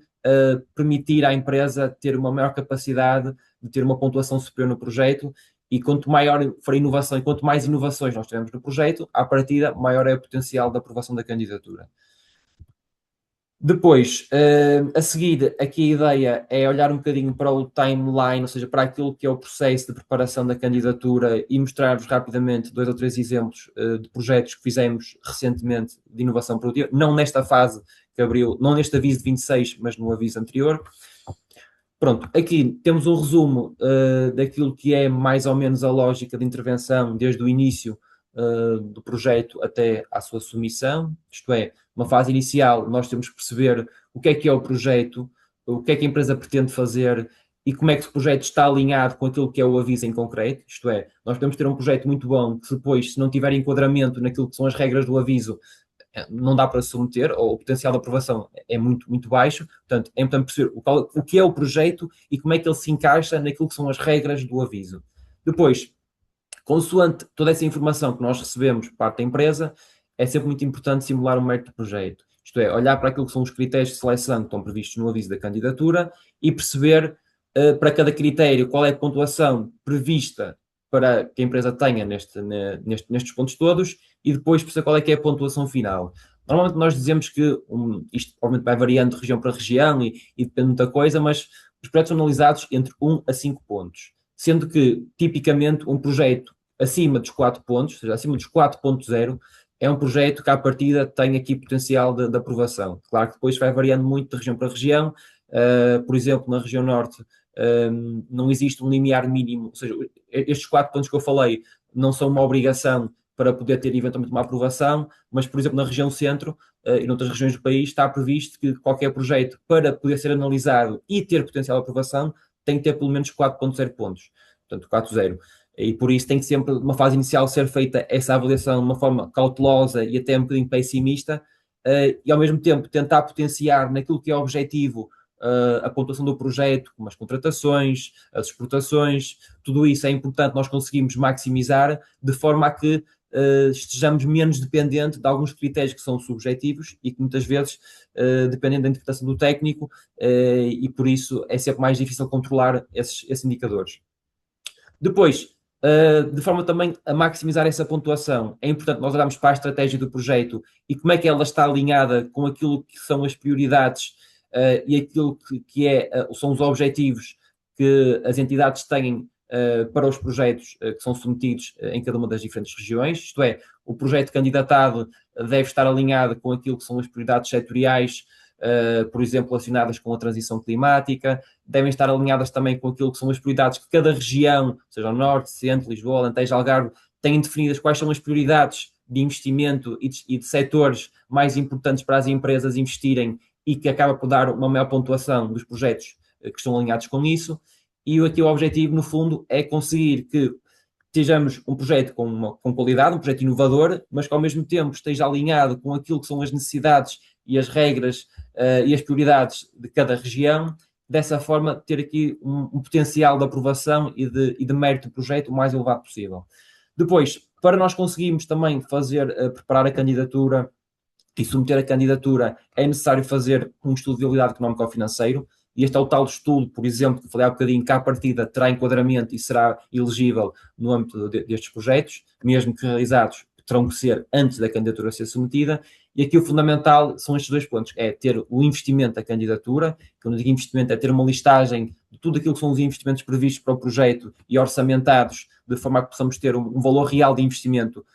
permitir à empresa ter uma maior capacidade de ter uma pontuação superior no projeto. E quanto maior for a inovação e quanto mais inovações nós tivermos no projeto, à partida, maior é o potencial da aprovação da candidatura. Depois, a seguir, aqui a ideia é olhar um bocadinho para o timeline, ou seja, para aquilo que é o processo de preparação da candidatura e mostrar-vos rapidamente 2 ou 3 exemplos de projetos que fizemos recentemente de inovação produtiva, não nesta fase que abriu, não neste aviso de 26, mas no aviso anterior. Pronto, aqui temos um resumo daquilo que é mais ou menos a lógica de intervenção desde o início do projeto até à sua submissão, isto é, uma fase inicial, nós temos que perceber o que é o projeto, o que é que a empresa pretende fazer e como é que o projeto está alinhado com aquilo que é o aviso em concreto, isto é, nós podemos ter um projeto muito bom que depois, se não tiver enquadramento naquilo que são as regras do aviso, não dá para submeter, ou o potencial de aprovação é muito, muito baixo. Portanto, é importante perceber o que é o projeto e como é que ele se encaixa naquilo que são as regras do aviso. Depois, consoante toda essa informação que nós recebemos por parte da empresa, é sempre muito importante simular o mérito do projeto. Isto é, olhar para aquilo que são os critérios de seleção que estão previstos no aviso da candidatura e perceber para cada critério qual é a pontuação prevista para que a empresa tenha nestes pontos todos e depois perceber qual é que é a pontuação final. Normalmente nós dizemos que, isto obviamente vai variando de região para região e depende de muita coisa, mas os projetos são analisados entre 1 a 5 pontos, sendo que, tipicamente, um projeto acima dos 4 pontos, ou seja, acima dos 4.0, é um projeto que, à partida, tem aqui potencial de aprovação. Claro que depois vai variando muito de região para região. Por exemplo, na região norte, não existe um limiar mínimo, ou seja, estes 4 pontos que eu falei não são uma obrigação para poder ter eventualmente uma aprovação, mas, por exemplo, na região centro e noutras regiões do país está previsto que qualquer projeto, para poder ser analisado e ter potencial de aprovação, tem que ter pelo menos 4.0 pontos, portanto 4.0. E por isso tem que sempre, numa fase inicial, ser feita essa avaliação de uma forma cautelosa e até um bocadinho pessimista, e ao mesmo tempo tentar potenciar naquilo que é o objetivo a pontuação do projeto, como as contratações, as exportações, tudo isso é importante nós conseguimos maximizar de forma a que estejamos menos dependentes de alguns critérios que são subjetivos e que muitas vezes dependem da interpretação do técnico e por isso é sempre mais difícil controlar esses indicadores. Depois, de forma também a maximizar essa pontuação, é importante nós olharmos para a estratégia do projeto e como é que ela está alinhada com aquilo que são as prioridades e aquilo que são os objetivos que as entidades têm para os projetos que são submetidos em cada uma das diferentes regiões, isto é, o projeto candidatado deve estar alinhado com aquilo que são as prioridades setoriais, por exemplo, relacionadas com a transição climática, devem estar alinhadas também com aquilo que são as prioridades que cada região, seja o Norte, Centro, Lisboa, Alentejo, Algarve, têm definidas quais são as prioridades de investimento e de setores mais importantes para as empresas investirem e que acaba por dar uma maior pontuação dos projetos que estão alinhados com isso. E aqui o objetivo, no fundo, é conseguir que sejamos um projeto com qualidade, um projeto inovador, mas que ao mesmo tempo esteja alinhado com aquilo que são as necessidades e as regras e as prioridades de cada região, dessa forma ter aqui um potencial de aprovação e de mérito do projeto o mais elevado possível. Depois, para nós conseguirmos também preparar a candidatura e submeter a candidatura, é necessário fazer um estudo de viabilidade económico ou financeiro, e este é o tal estudo, por exemplo, que falei há bocadinho, que à partida terá enquadramento e será elegível no âmbito destes projetos, mesmo que realizados, terão que ser antes da candidatura ser submetida, e aqui o fundamental são estes dois pontos, é ter o investimento da candidatura, quando eu digo investimento é ter uma listagem de tudo aquilo que são os investimentos previstos para o projeto e orçamentados, de forma a que possamos ter um valor real de investimento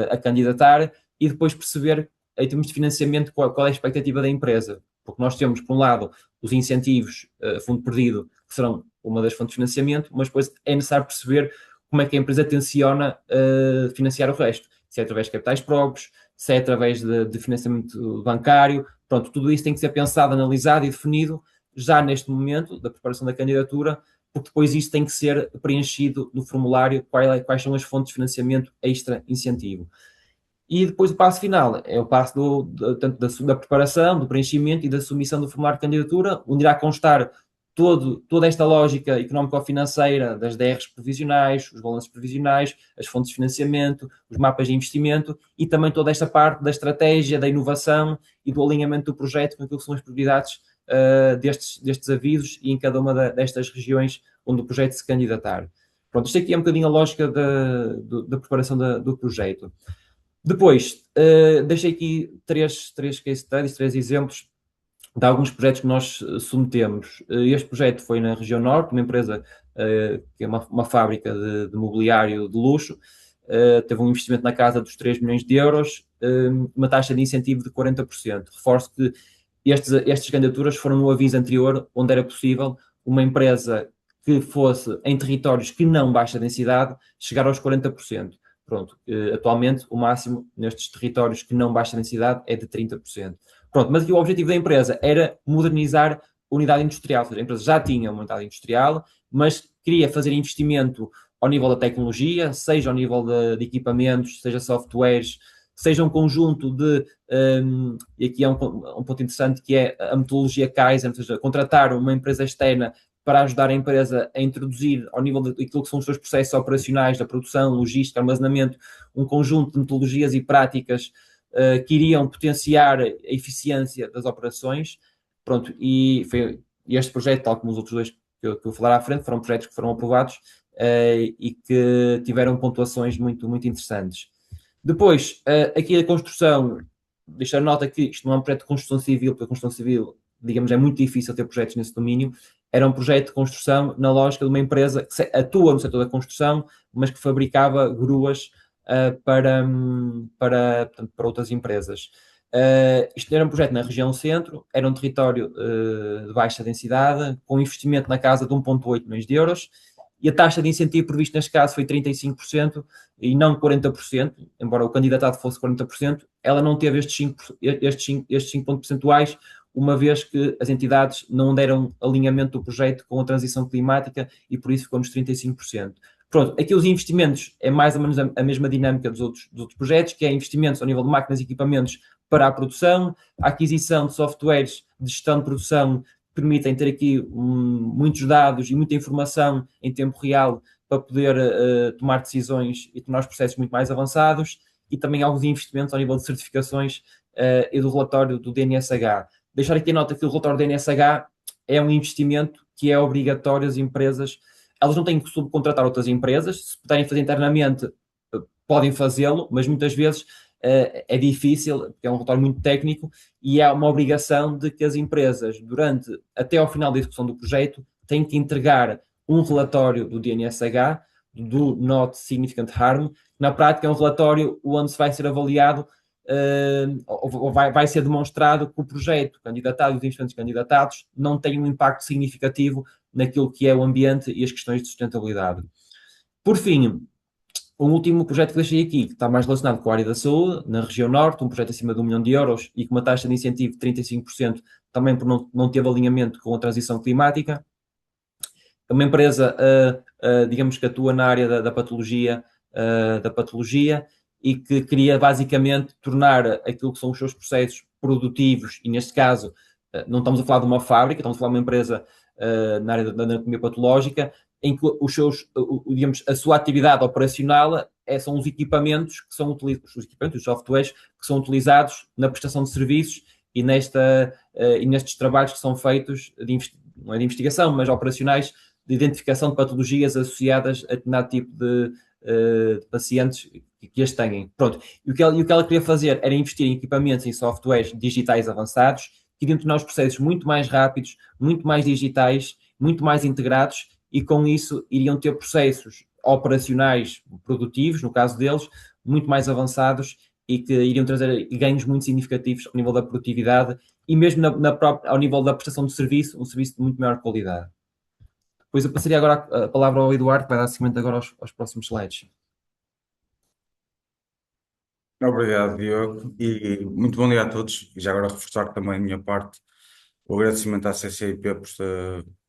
a candidatar, e depois perceber, em termos de financiamento, qual é a expectativa da empresa. Porque nós temos, por um lado, os incentivos, fundo perdido, que serão uma das fontes de financiamento, mas depois é necessário perceber como é que a empresa tenciona financiar o resto. Se é através de capitais próprios, se é através de financiamento bancário. Pronto, tudo isso tem que ser pensado, analisado e definido já neste momento da preparação da candidatura, porque depois isso tem que ser preenchido no formulário quais são as fontes de financiamento extra incentivo. E depois o passo final é o passo tanto da preparação, do preenchimento e da submissão do formulário de candidatura, onde irá constar toda esta lógica económico-financeira das DRs provisionais, os balanços provisionais, as fontes de financiamento, os mapas de investimento e também toda esta parte da estratégia, da inovação e do alinhamento do projeto com aquilo que são as prioridades destes avisos e em cada uma destas regiões onde o projeto se candidatar. Pronto, isto aqui é um bocadinho a lógica da preparação do projeto. Depois, deixei aqui três case studies, 3 exemplos de alguns projetos que nós submetemos. Este projeto foi na região norte, uma empresa que é uma fábrica de mobiliário de luxo, teve um investimento na casa dos 3 milhões de euros, uma taxa de incentivo de 40%. Reforço que estas candidaturas foram no aviso anterior, onde era possível uma empresa que fosse em territórios que não baixa densidade chegar aos 40%. Pronto, atualmente o máximo nestes territórios que não baixa densidade é de 30%. Pronto, mas aqui o objetivo da empresa era modernizar a unidade industrial, ou seja, a empresa já tinha uma unidade industrial, mas queria fazer investimento ao nível da tecnologia, seja ao nível de equipamentos, seja softwares, seja um conjunto e aqui é um ponto interessante que é a metodologia Kaizen, ou seja, contratar uma empresa externa para ajudar a empresa a introduzir ao nível daquilo que são os seus processos operacionais, da produção, logística, armazenamento, um conjunto de metodologias e práticas que iriam potenciar a eficiência das operações. Pronto, e este projeto, tal como os outros dois que eu vou falar à frente, foram projetos que foram aprovados e que tiveram pontuações muito, muito interessantes. Depois, aqui a construção, deixar nota que isto não é um projeto de construção civil, porque a construção civil, digamos, é muito difícil ter projetos nesse domínio. Era um projeto de construção na lógica de uma empresa que atua no setor da construção, mas que fabricava gruas para outras empresas. Isto era um projeto na região centro, era um território de baixa densidade, com investimento na casa de 1,8 milhões de euros, e a taxa de incentivo prevista neste caso foi 35% e não 40%, embora o candidatado fosse 40%, ela não teve estes 5 pontos percentuais, uma vez que as entidades não deram alinhamento do projeto com a transição climática e por isso ficou nos 35%. Pronto, aqui os investimentos é mais ou menos a mesma dinâmica dos outros projetos, que é investimentos ao nível de máquinas e equipamentos para a produção, a aquisição de softwares de gestão de produção que permitem ter aqui muitos dados e muita informação em tempo real para poder tomar decisões e tornar os processos muito mais avançados, e também alguns investimentos ao nível de certificações e do relatório do DNSH. Deixar aqui a nota que o relatório do DNSH é um investimento que é obrigatório às empresas. Elas não têm que subcontratar outras empresas, se puderem fazer internamente, podem fazê-lo, mas muitas vezes é difícil, porque é um relatório muito técnico e é uma obrigação de que as empresas, até ao final da execução do projeto, têm que entregar um relatório do DNSH, do Not Significant Harm. Na prática é um relatório onde se vai ser avaliado ou vai ser demonstrado que o projeto candidatado e os investimentos candidatados não têm um impacto significativo naquilo que é o ambiente e as questões de sustentabilidade. Por fim, um último projeto que deixei aqui, que está mais relacionado com a área da saúde, na região norte, um projeto acima de 1 milhão de euros e com uma taxa de incentivo de 35%, também por não ter alinhamento com a transição climática. uma empresa, digamos que atua na área da patologia, e que queria basicamente tornar aquilo que são os seus processos produtivos, e neste caso, não estamos a falar de uma fábrica, estamos a falar de uma empresa na área da anatomia patológica, em que digamos, a sua atividade operacional são os equipamentos que são utilizados, os equipamentos, os softwares que são utilizados na prestação de serviços e nestes trabalhos que são feitos, não é de investigação, mas operacionais, de identificação de patologias associadas a determinado tipo de pacientes que as têm. Pronto. E o que ela queria fazer era investir em equipamentos, em softwares digitais avançados, que iriam tornar os processos muito mais rápidos, muito mais digitais, muito mais integrados, e com isso iriam ter processos operacionais produtivos, no caso deles, muito mais avançados e que iriam trazer ganhos muito significativos ao nível da produtividade e mesmo ao nível da prestação de serviço, um serviço de muito maior qualidade. Depois eu passaria agora a palavra ao Eduardo, que vai dar seguimento agora aos próximos slides. Obrigado, Diogo, e muito bom dia a todos. E já agora reforçar também a minha parte o agradecimento à CCIP por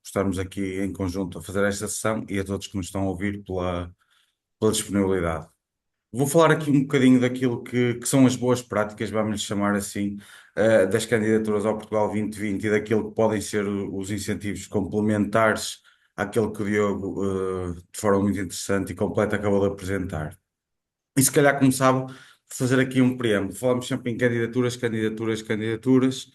estarmos aqui em conjunto a fazer esta sessão e a todos que nos estão a ouvir pela disponibilidade. Vou falar aqui um bocadinho daquilo que são as boas práticas, vamos-lhe chamar assim, das candidaturas ao Portugal 2020 e daquilo que podem ser os incentivos complementares àquele que o Diogo, de forma muito interessante e completa, acabou de apresentar. E se calhar começava por fazer aqui um preâmbulo. Falamos sempre em candidaturas, candidaturas, candidaturas,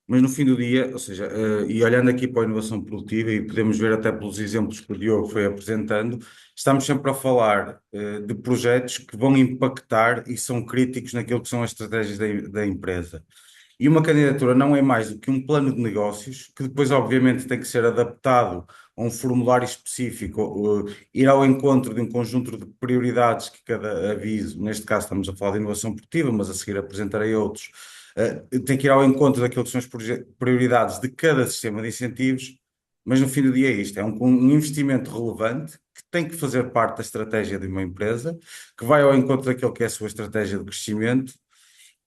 mas no fim do dia, ou seja, e olhando aqui para a inovação produtiva, e podemos ver até pelos exemplos que o Diogo foi apresentando, estamos sempre a falar de projetos que vão impactar e são críticos naquilo que são as estratégias da empresa. E uma candidatura não é mais do que um plano de negócios, que depois, obviamente, tem que ser adaptado a um formulário específico, ir ao encontro de um conjunto de prioridades que cada aviso, neste caso estamos a falar de inovação produtiva, mas a seguir apresentarei outros, tem que ir ao encontro daquilo que são as prioridades de cada sistema de incentivos, mas no fim do dia é isto, é um investimento relevante que tem que fazer parte da estratégia de uma empresa, que vai ao encontro daquilo que é a sua estratégia de crescimento,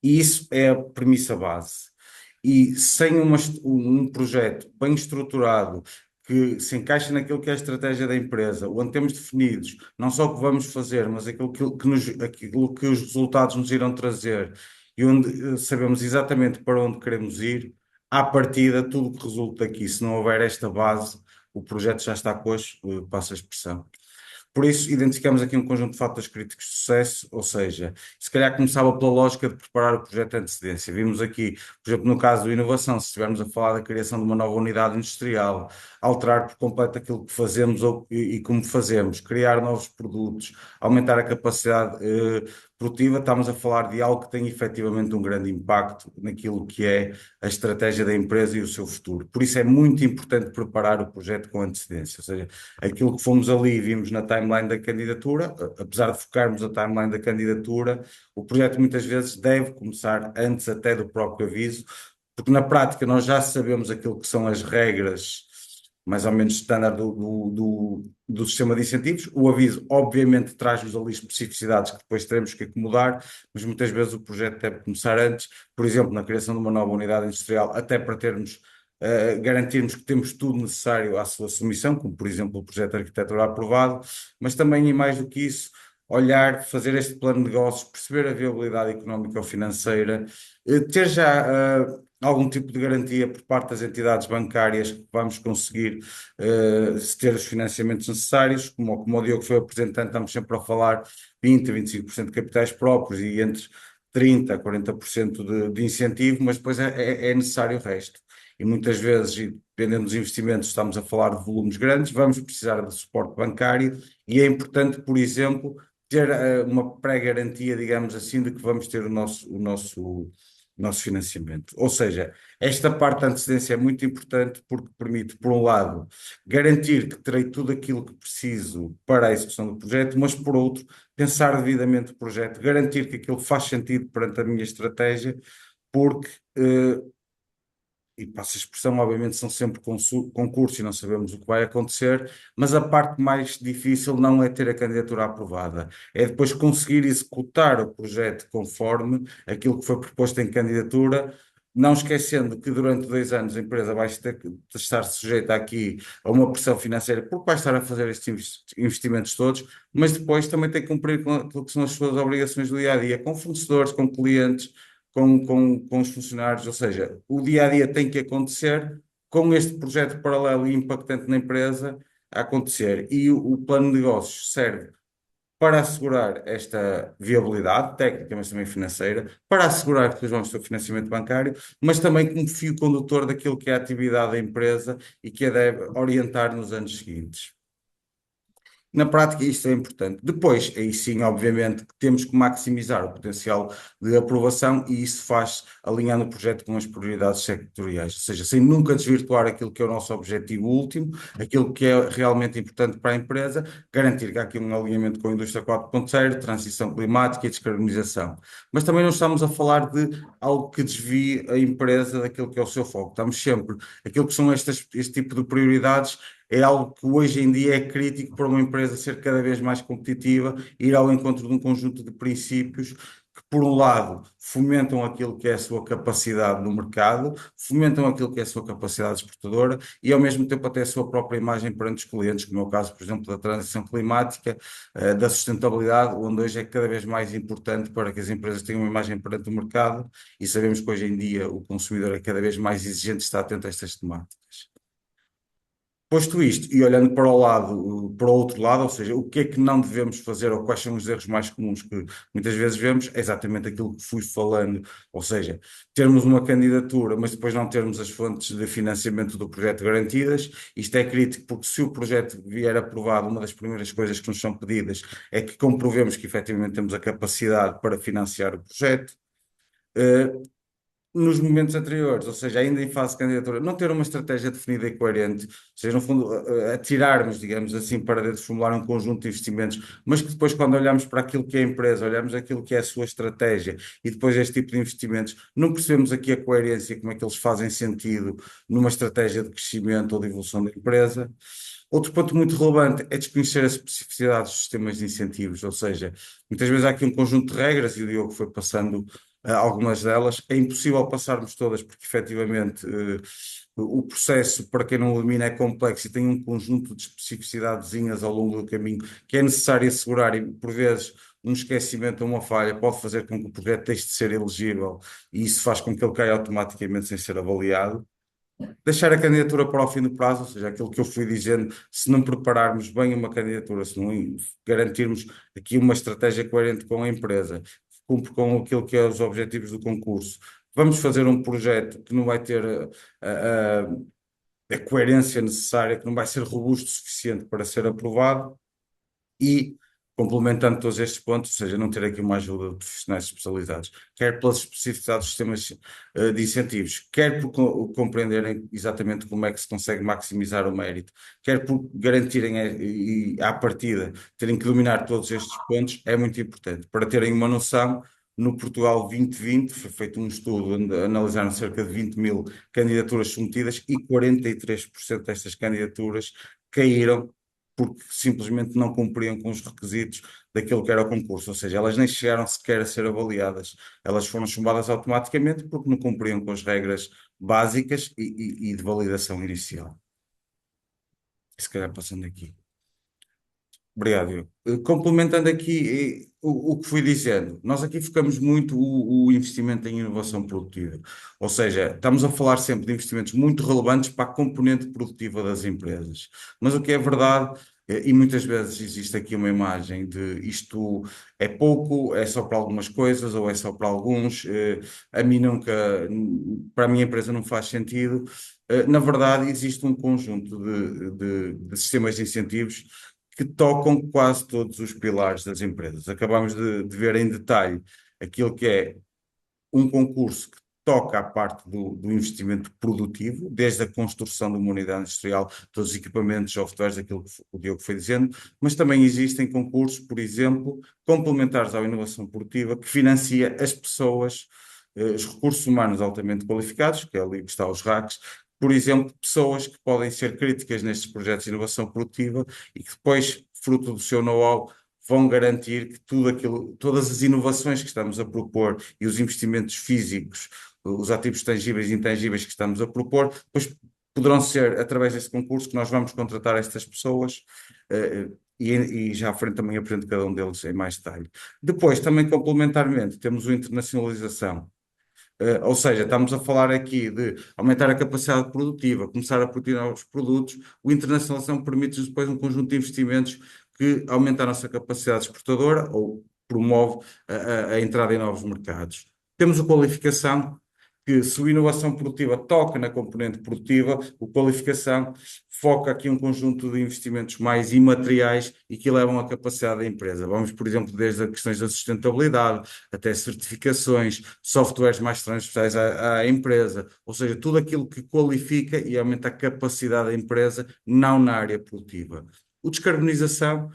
e isso é a premissa base. E sem um projeto bem estruturado, que se encaixe naquilo que é a estratégia da empresa, onde temos definidos não só o que vamos fazer, mas aquilo que os resultados nos irão trazer e onde sabemos exatamente para onde queremos ir, à partida, tudo o que resulta daqui, se não houver esta base, o projeto já está coxo, passa a expressão. Por isso, identificamos aqui um conjunto de fatores críticos de sucesso, ou seja, se calhar começava pela lógica de preparar o projeto de antecedência. Vimos aqui, por exemplo, no caso da inovação, se estivermos a falar da criação de uma nova unidade industrial, alterar por completo aquilo que fazemos e como fazemos, criar novos produtos, aumentar a capacidade produtiva, estamos a falar de algo que tem efetivamente um grande impacto naquilo que é a estratégia da empresa e o seu futuro. Por isso é muito importante preparar o projeto com antecedência, ou seja, aquilo que fomos ali e vimos na timeline da candidatura, apesar de focarmos a timeline da candidatura, o projeto muitas vezes deve começar antes até do próprio aviso, porque na prática nós já sabemos aquilo que são as regras mais ou menos standard do sistema de incentivos. O aviso, obviamente, traz-nos ali especificidades que depois teremos que acomodar, mas muitas vezes o projeto deve começar antes, por exemplo, na criação de uma nova unidade industrial, até para garantirmos que temos tudo necessário à sua submissão, como por exemplo o projeto de arquitetura aprovado, mas também, e mais do que isso, olhar, fazer este plano de negócios, perceber a viabilidade económica ou financeira, ter já algum tipo de garantia por parte das entidades bancárias que vamos conseguir ter os financiamentos necessários, como o Diogo foi apresentando, estamos sempre a falar 20% a 25% de capitais próprios e entre 30% a 40% de incentivo, mas depois é necessário o resto. E muitas vezes, dependendo dos investimentos, estamos a falar de volumes grandes, vamos precisar de suporte bancário e é importante, por exemplo, ter uma pré-garantia, digamos assim, de que vamos ter o nosso financiamento. Ou seja, esta parte da antecedência é muito importante porque permite, por um lado, garantir que terei tudo aquilo que preciso para a execução do projeto, mas por outro, pensar devidamente o projeto, garantir que aquilo faz sentido perante a minha estratégia, porque e passa a expressão, obviamente são sempre concursos e não sabemos o que vai acontecer, mas a parte mais difícil não é ter a candidatura aprovada, é depois conseguir executar o projeto conforme aquilo que foi proposto em candidatura, não esquecendo que durante 2 anos a empresa vai ter que estar sujeita aqui a uma pressão financeira, porque vai estar a fazer estes investimentos todos, mas depois também tem que cumprir com aquilo que são as suas obrigações do dia a dia, com fornecedores, com clientes, com os funcionários, ou seja, o dia a dia tem que acontecer com este projeto paralelo e impactante na empresa a acontecer. E o plano de negócios serve para assegurar esta viabilidade técnica, mas também financeira, para assegurar que depois vamos ter o financiamento bancário, mas também como fio condutor daquilo que é a atividade da empresa e que a deve orientar nos anos seguintes. Na prática, isto é importante. Depois, aí sim, obviamente, que temos que maximizar o potencial de aprovação e isso faz alinhando o projeto com as prioridades sectoriais, ou seja, sem nunca desvirtuar aquilo que é o nosso objetivo último, aquilo que é realmente importante para a empresa, garantir que há aqui um alinhamento com a indústria 4.0, transição climática e descarbonização. Mas também não estamos a falar de algo que desvie a empresa daquilo que é o seu foco. Estamos sempre, aquilo que são este tipo de prioridades é algo que hoje em dia é crítico para uma empresa ser cada vez mais competitiva, ir ao encontro de um conjunto de princípios que, por um lado, fomentam aquilo que é a sua capacidade no mercado, fomentam aquilo que é a sua capacidade exportadora e, ao mesmo tempo, até a sua própria imagem perante os clientes, como é o caso, por exemplo, da transição climática, da sustentabilidade, onde hoje é cada vez mais importante para que as empresas tenham uma imagem perante o mercado e sabemos que hoje em dia o consumidor é cada vez mais exigente e está atento a estas temáticas. Posto isto, e olhando para o lado, para o outro lado, ou seja, o que é que não devemos fazer ou quais são os erros mais comuns que muitas vezes vemos, é exatamente aquilo que fui falando, ou seja, termos uma candidatura, mas depois não termos as fontes de financiamento do projeto garantidas. Isto é crítico porque se o projeto vier aprovado, uma das primeiras coisas que nos são pedidas é que comprovemos que efetivamente temos a capacidade para financiar o projeto. Nos momentos anteriores, ou seja, ainda em fase de candidatura, não ter uma estratégia definida e coerente, ou seja, no fundo, atirarmos, digamos assim, para dentro de formular um conjunto de investimentos, mas que depois, quando olhamos para aquilo que é a empresa, olhamos aquilo que é a sua estratégia e depois este tipo de investimentos, não percebemos aqui a coerência, como é que eles fazem sentido numa estratégia de crescimento ou de evolução da empresa. Outro ponto muito relevante é desconhecer as especificidades dos sistemas de incentivos, ou seja, muitas vezes há aqui um conjunto de regras, e o Diogo foi passando algumas delas. É impossível passarmos todas, porque efetivamente o processo, para quem não o domina, é complexo e tem um conjunto de especificidadezinhas ao longo do caminho que é necessário assegurar e, por vezes, um esquecimento ou uma falha pode fazer com que o projeto deixe de ser elegível e isso faz com que ele caia automaticamente sem ser avaliado. Deixar a candidatura para o fim do prazo, ou seja, aquilo que eu fui dizendo, se não prepararmos bem uma candidatura, se não garantirmos aqui uma estratégia coerente com a empresa, que cumpre com aquilo que é os objetivos do concurso, vamos fazer um projeto que não vai ter a coerência necessária, que não vai ser robusto o suficiente para ser aprovado e complementando todos estes pontos, ou seja, não ter aqui uma ajuda de profissionais especializados, quer pelas especificidades dos sistemas de incentivos, quer por compreenderem exatamente como é que se consegue maximizar o mérito, quer por garantirem e à partida terem que dominar todos estes pontos, é muito importante. Para terem uma noção, no Portugal 2020 foi feito um estudo onde analisaram cerca de 20 mil candidaturas submetidas e 43% destas candidaturas caíram porque simplesmente não cumpriam com os requisitos daquilo que era o concurso, ou seja, elas nem chegaram sequer a ser avaliadas, elas foram chumbadas automaticamente porque não cumpriam com as regras básicas e de validação inicial. Se calhar passando aqui. Obrigado, Diogo. Complementando aqui o que fui dizendo, nós aqui focamos muito o investimento em inovação produtiva, ou seja, estamos a falar sempre de investimentos muito relevantes para a componente produtiva das empresas, mas o que é verdade, e muitas vezes existe aqui uma imagem de isto é pouco, é só para algumas coisas ou é só para alguns, a mim nunca, para a minha empresa não faz sentido. Na verdade, existe um conjunto de sistemas de incentivos que tocam quase todos os pilares das empresas. Acabamos de ver em detalhe aquilo que é um concurso que toca à parte do investimento produtivo, desde a construção de uma unidade industrial, todos os equipamentos, softwares, aquilo que o Diogo foi dizendo, mas também existem concursos, por exemplo, complementares à inovação produtiva, que financia as pessoas, os recursos humanos altamente qualificados, que é ali que está os RACs, por exemplo, pessoas que podem ser críticas nestes projetos de inovação produtiva e que depois, fruto do seu know-how, vão garantir que tudo aquilo, todas as inovações que estamos a propor e os investimentos físicos os ativos tangíveis e intangíveis que estamos a propor, depois poderão ser através desse concurso que nós vamos contratar estas pessoas, e já à frente também apresento cada um deles em mais detalhe. Depois, também complementarmente, temos a internacionalização. Ou seja, estamos a falar aqui de aumentar a capacidade produtiva, começar a produzir novos produtos. O internacionalização permite-nos depois um conjunto de investimentos que aumenta a nossa capacidade exportadora ou promove a entrada em novos mercados. Temos a qualificação, que se a inovação produtiva toca na componente produtiva, a qualificação foca aqui um conjunto de investimentos mais imateriais e que elevam a capacidade da empresa. Vamos, por exemplo, desde as questões da sustentabilidade até certificações, softwares mais transversais à empresa, ou seja, tudo aquilo que qualifica e aumenta a capacidade da empresa, não na área produtiva. O descarbonização,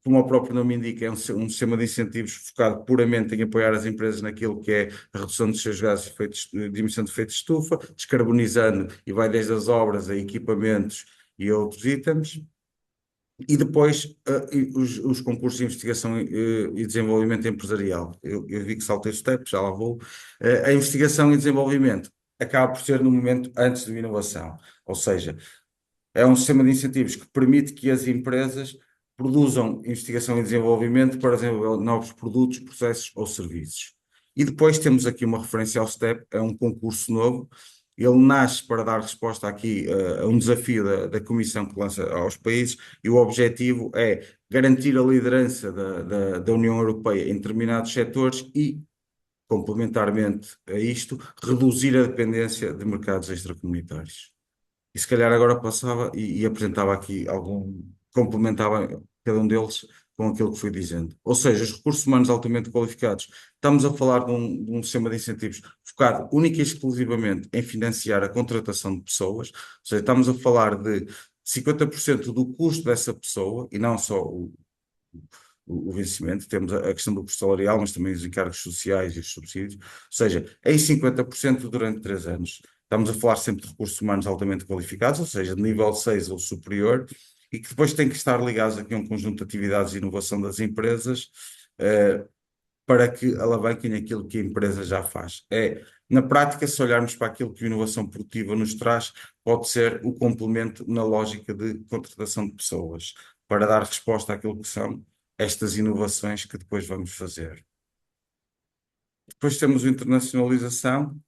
como o próprio nome indica, é um sistema de incentivos focado puramente em apoiar as empresas naquilo que é a redução dos seus gases de emissão de efeito de estufa, descarbonizando e vai desde as obras a equipamentos e outros itens. E depois os concursos de investigação e desenvolvimento empresarial. Eu vi que saltei o step, já lá vou. A investigação e desenvolvimento acaba por ser no momento antes da inovação, ou seja, é um sistema de incentivos que permite que as empresas produzam investigação e desenvolvimento para desenvolver novos produtos, processos ou serviços. E depois temos aqui uma referência ao STEP, é um concurso novo. Ele nasce para dar resposta aqui a um desafio da Comissão que lança aos países, e o objetivo é garantir a liderança da União Europeia em determinados setores e, complementarmente a isto, reduzir a dependência de mercados extracomunitários. E se calhar agora passava e apresentava aqui complementava cada um deles com aquilo que fui dizendo. Ou seja, os recursos humanos altamente qualificados, estamos a falar de um sistema de incentivos focado única e exclusivamente em financiar a contratação de pessoas, ou seja, estamos a falar de 50% do custo dessa pessoa, e não só o vencimento, temos a questão do custo salarial, mas também os encargos sociais e os subsídios, ou seja, em 50% durante 3 anos. Estamos a falar sempre de recursos humanos altamente qualificados, ou seja, de nível 6 ou superior, e que depois têm que estar ligados aqui a um conjunto de atividades de inovação das empresas, para que alavanquem aquilo que a empresa já faz. Na prática, se olharmos para aquilo que a inovação produtiva nos traz, pode ser o complemento na lógica de contratação de pessoas, para dar resposta àquilo que são estas inovações que depois vamos fazer. Depois temos a internacionalização.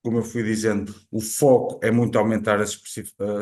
Como eu fui dizendo, o foco é muito aumentar as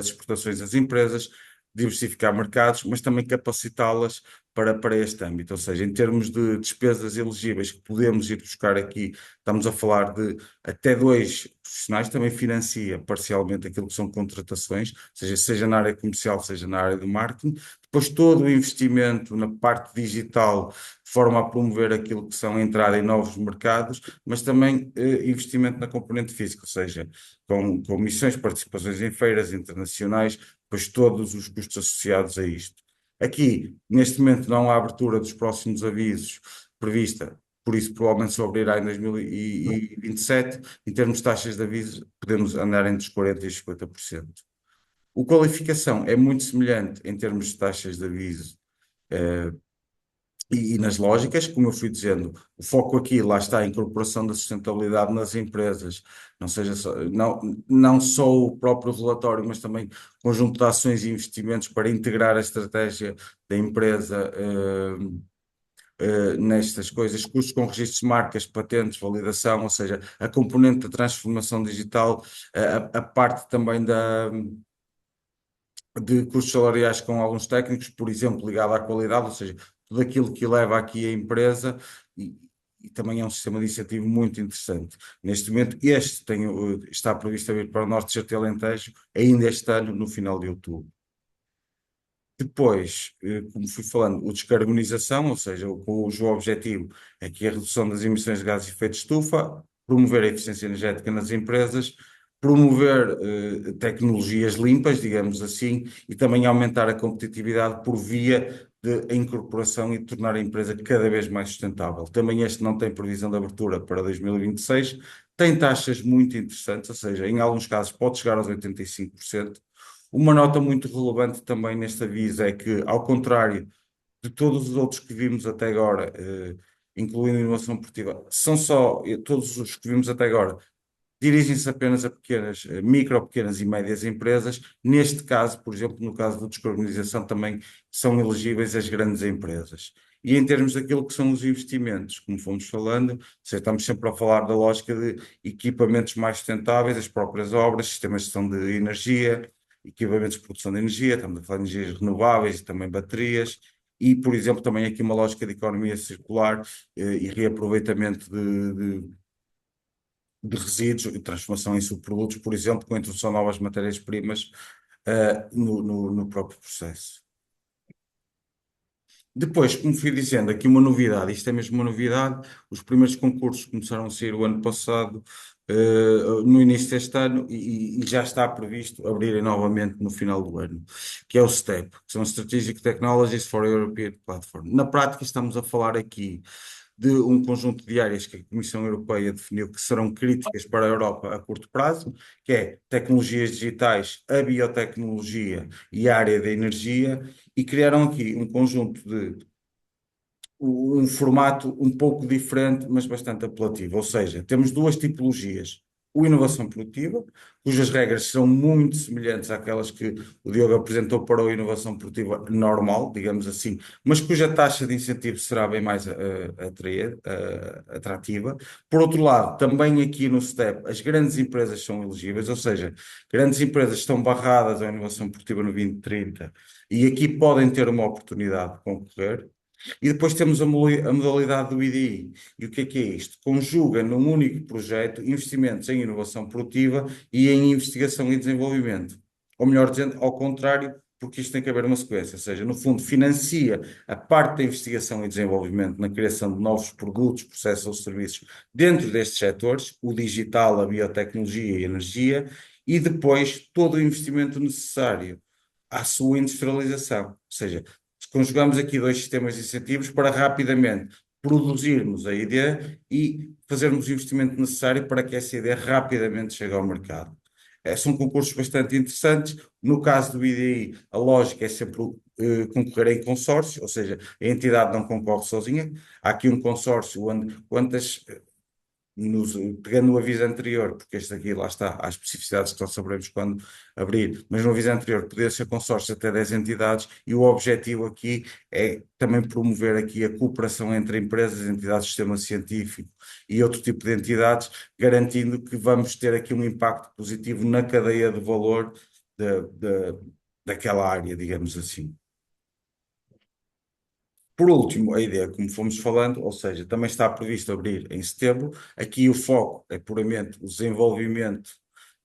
exportações das empresas, diversificar mercados, mas também capacitá-las para este âmbito. Ou seja, em termos de despesas elegíveis que podemos ir buscar aqui, estamos a falar de até 2 profissionais, também financia parcialmente aquilo que são contratações, ou seja na área comercial, seja na área do marketing. Depois todo o investimento na parte digital, de forma a promover aquilo que são a entrada em novos mercados, mas também investimento na componente física, ou seja, com missões, participações em feiras internacionais, depois todos os custos associados a isto. Aqui, neste momento, não há abertura dos próximos avisos prevista, por isso provavelmente só abrirá em 2027. Em termos de taxas de aviso, podemos andar entre os 40% e os 50%. O qualificação é muito semelhante em termos de taxas de aviso e nas lógicas, como eu fui dizendo, o foco aqui, lá está, a incorporação da sustentabilidade nas empresas, não só o próprio relatório, mas também conjunto de ações e investimentos para integrar a estratégia da empresa nestas coisas, custos com registros de marcas, patentes, validação, ou seja, a componente da transformação digital, a parte também de custos salariais com alguns técnicos, por exemplo, ligado à qualidade, ou seja, tudo aquilo que leva aqui a empresa, e também é um sistema de incentivo muito interessante. Neste momento, está previsto a vir para o Norte de Certo e Alentejo, ainda este ano, no final de outubro. Depois, como fui falando, o descarbonização, ou seja, cujo objetivo é que a redução das emissões de gases de efeito de estufa, promover a eficiência energética nas empresas, promover tecnologias limpas, digamos assim, e também aumentar a competitividade por via de incorporação e de tornar a empresa cada vez mais sustentável. Também este não tem previsão de abertura para 2026, tem taxas muito interessantes, ou seja, em alguns casos pode chegar aos 85%. Uma nota muito relevante também neste aviso é que, ao contrário de todos os outros que vimos até agora, incluindo a inovação produtiva, são só todos os que vimos até agora dirigem-se apenas a micro, pequenas e médias empresas. Neste caso, por exemplo, no caso da descarbonização, também são elegíveis as grandes empresas. E em termos daquilo que são os investimentos, como fomos falando, estamos sempre a falar da lógica de equipamentos mais sustentáveis, as próprias obras, sistemas de gestão de energia, equipamentos de produção de energia, estamos a falar de energias renováveis e também baterias, e, por exemplo, também aqui uma lógica de economia circular e reaproveitamento de resíduos e transformação em subprodutos, por exemplo, com a introdução de novas matérias-primas no próprio processo. Depois, como fui dizendo, aqui uma novidade, isto é mesmo uma novidade, os primeiros concursos começaram a sair o ano passado, no início deste ano, e já está previsto abrirem novamente no final do ano, que é o STEP, que são Strategic Technologies for European Platform. Na prática, estamos a falar aqui de um conjunto de áreas que a Comissão Europeia definiu que serão críticas para a Europa a curto prazo, que é tecnologias digitais, a biotecnologia e a área da energia, e criaram aqui um conjunto de um formato um pouco diferente, mas bastante apelativo. Ou seja, temos duas tipologias. O inovação produtiva, cujas regras são muito semelhantes àquelas que o Diogo apresentou para a inovação produtiva normal, digamos assim, mas cuja taxa de incentivo será bem mais atrativa. Por outro lado, também aqui no STEP, as grandes empresas são elegíveis, ou seja, grandes empresas estão barradas à inovação produtiva no 2030 e aqui podem ter uma oportunidade de concorrer. E depois temos a modalidade do IDI. E o que é isto? Conjuga num único projeto investimentos em inovação produtiva e em investigação e desenvolvimento. Ou melhor dizendo, ao contrário, porque isto tem que haver uma sequência, ou seja, no fundo, financia a parte da investigação e desenvolvimento na criação de novos produtos, processos ou serviços dentro destes setores, o digital, a biotecnologia e a energia, e depois todo o investimento necessário à sua industrialização. Ou seja, conjugamos aqui dois sistemas de incentivos para rapidamente produzirmos a ideia e fazermos o investimento necessário para que essa ideia rapidamente chegue ao mercado. São concursos bastante interessantes. No caso do IDI, a lógica é sempre concorrer em consórcio, ou seja, a entidade não concorre sozinha. Há aqui um consórcio onde quantas pegando o aviso anterior, porque este aqui, lá está, há especificidades que só saberemos quando abrir, mas no aviso anterior poder ser consórcio até 10 entidades e o objetivo aqui é também promover aqui a cooperação entre empresas, entidades do sistema científico e outro tipo de entidades, garantindo que vamos ter aqui um impacto positivo na cadeia de valor daquela área, digamos assim. Por último, a ideia, como fomos falando, ou seja, também está previsto abrir em setembro. Aqui o foco é puramente o desenvolvimento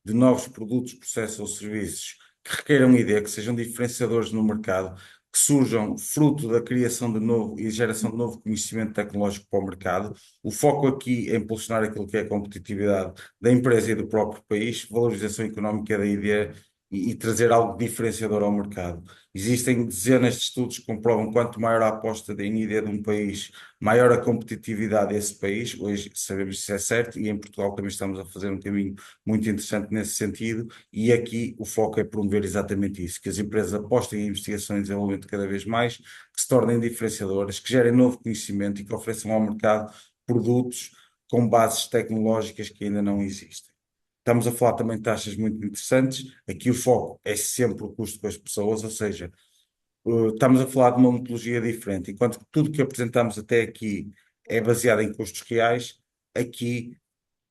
de novos produtos, processos ou serviços que requeiram ideia, que sejam diferenciadores no mercado, que surjam fruto da criação de novo e geração de novo conhecimento tecnológico para o mercado. O foco aqui é impulsionar aquilo que é a competitividade da empresa e do próprio país, valorização económica da ideia e trazer algo diferenciador ao mercado. Existem dezenas de estudos que comprovam que quanto maior a aposta em ideia de um país, maior a competitividade desse país. Hoje sabemos que isso é certo e em Portugal também estamos a fazer um caminho muito interessante nesse sentido e aqui o foco é promover exatamente isso, que as empresas apostem em investigação e desenvolvimento cada vez mais, que se tornem diferenciadoras, que gerem novo conhecimento e que ofereçam ao mercado produtos com bases tecnológicas que ainda não existem. Estamos a falar também de taxas muito interessantes. Aqui o foco é sempre o custo com as pessoas, ou seja, estamos a falar de uma metodologia diferente. Enquanto que tudo que apresentamos até aqui é baseado em custos reais, aqui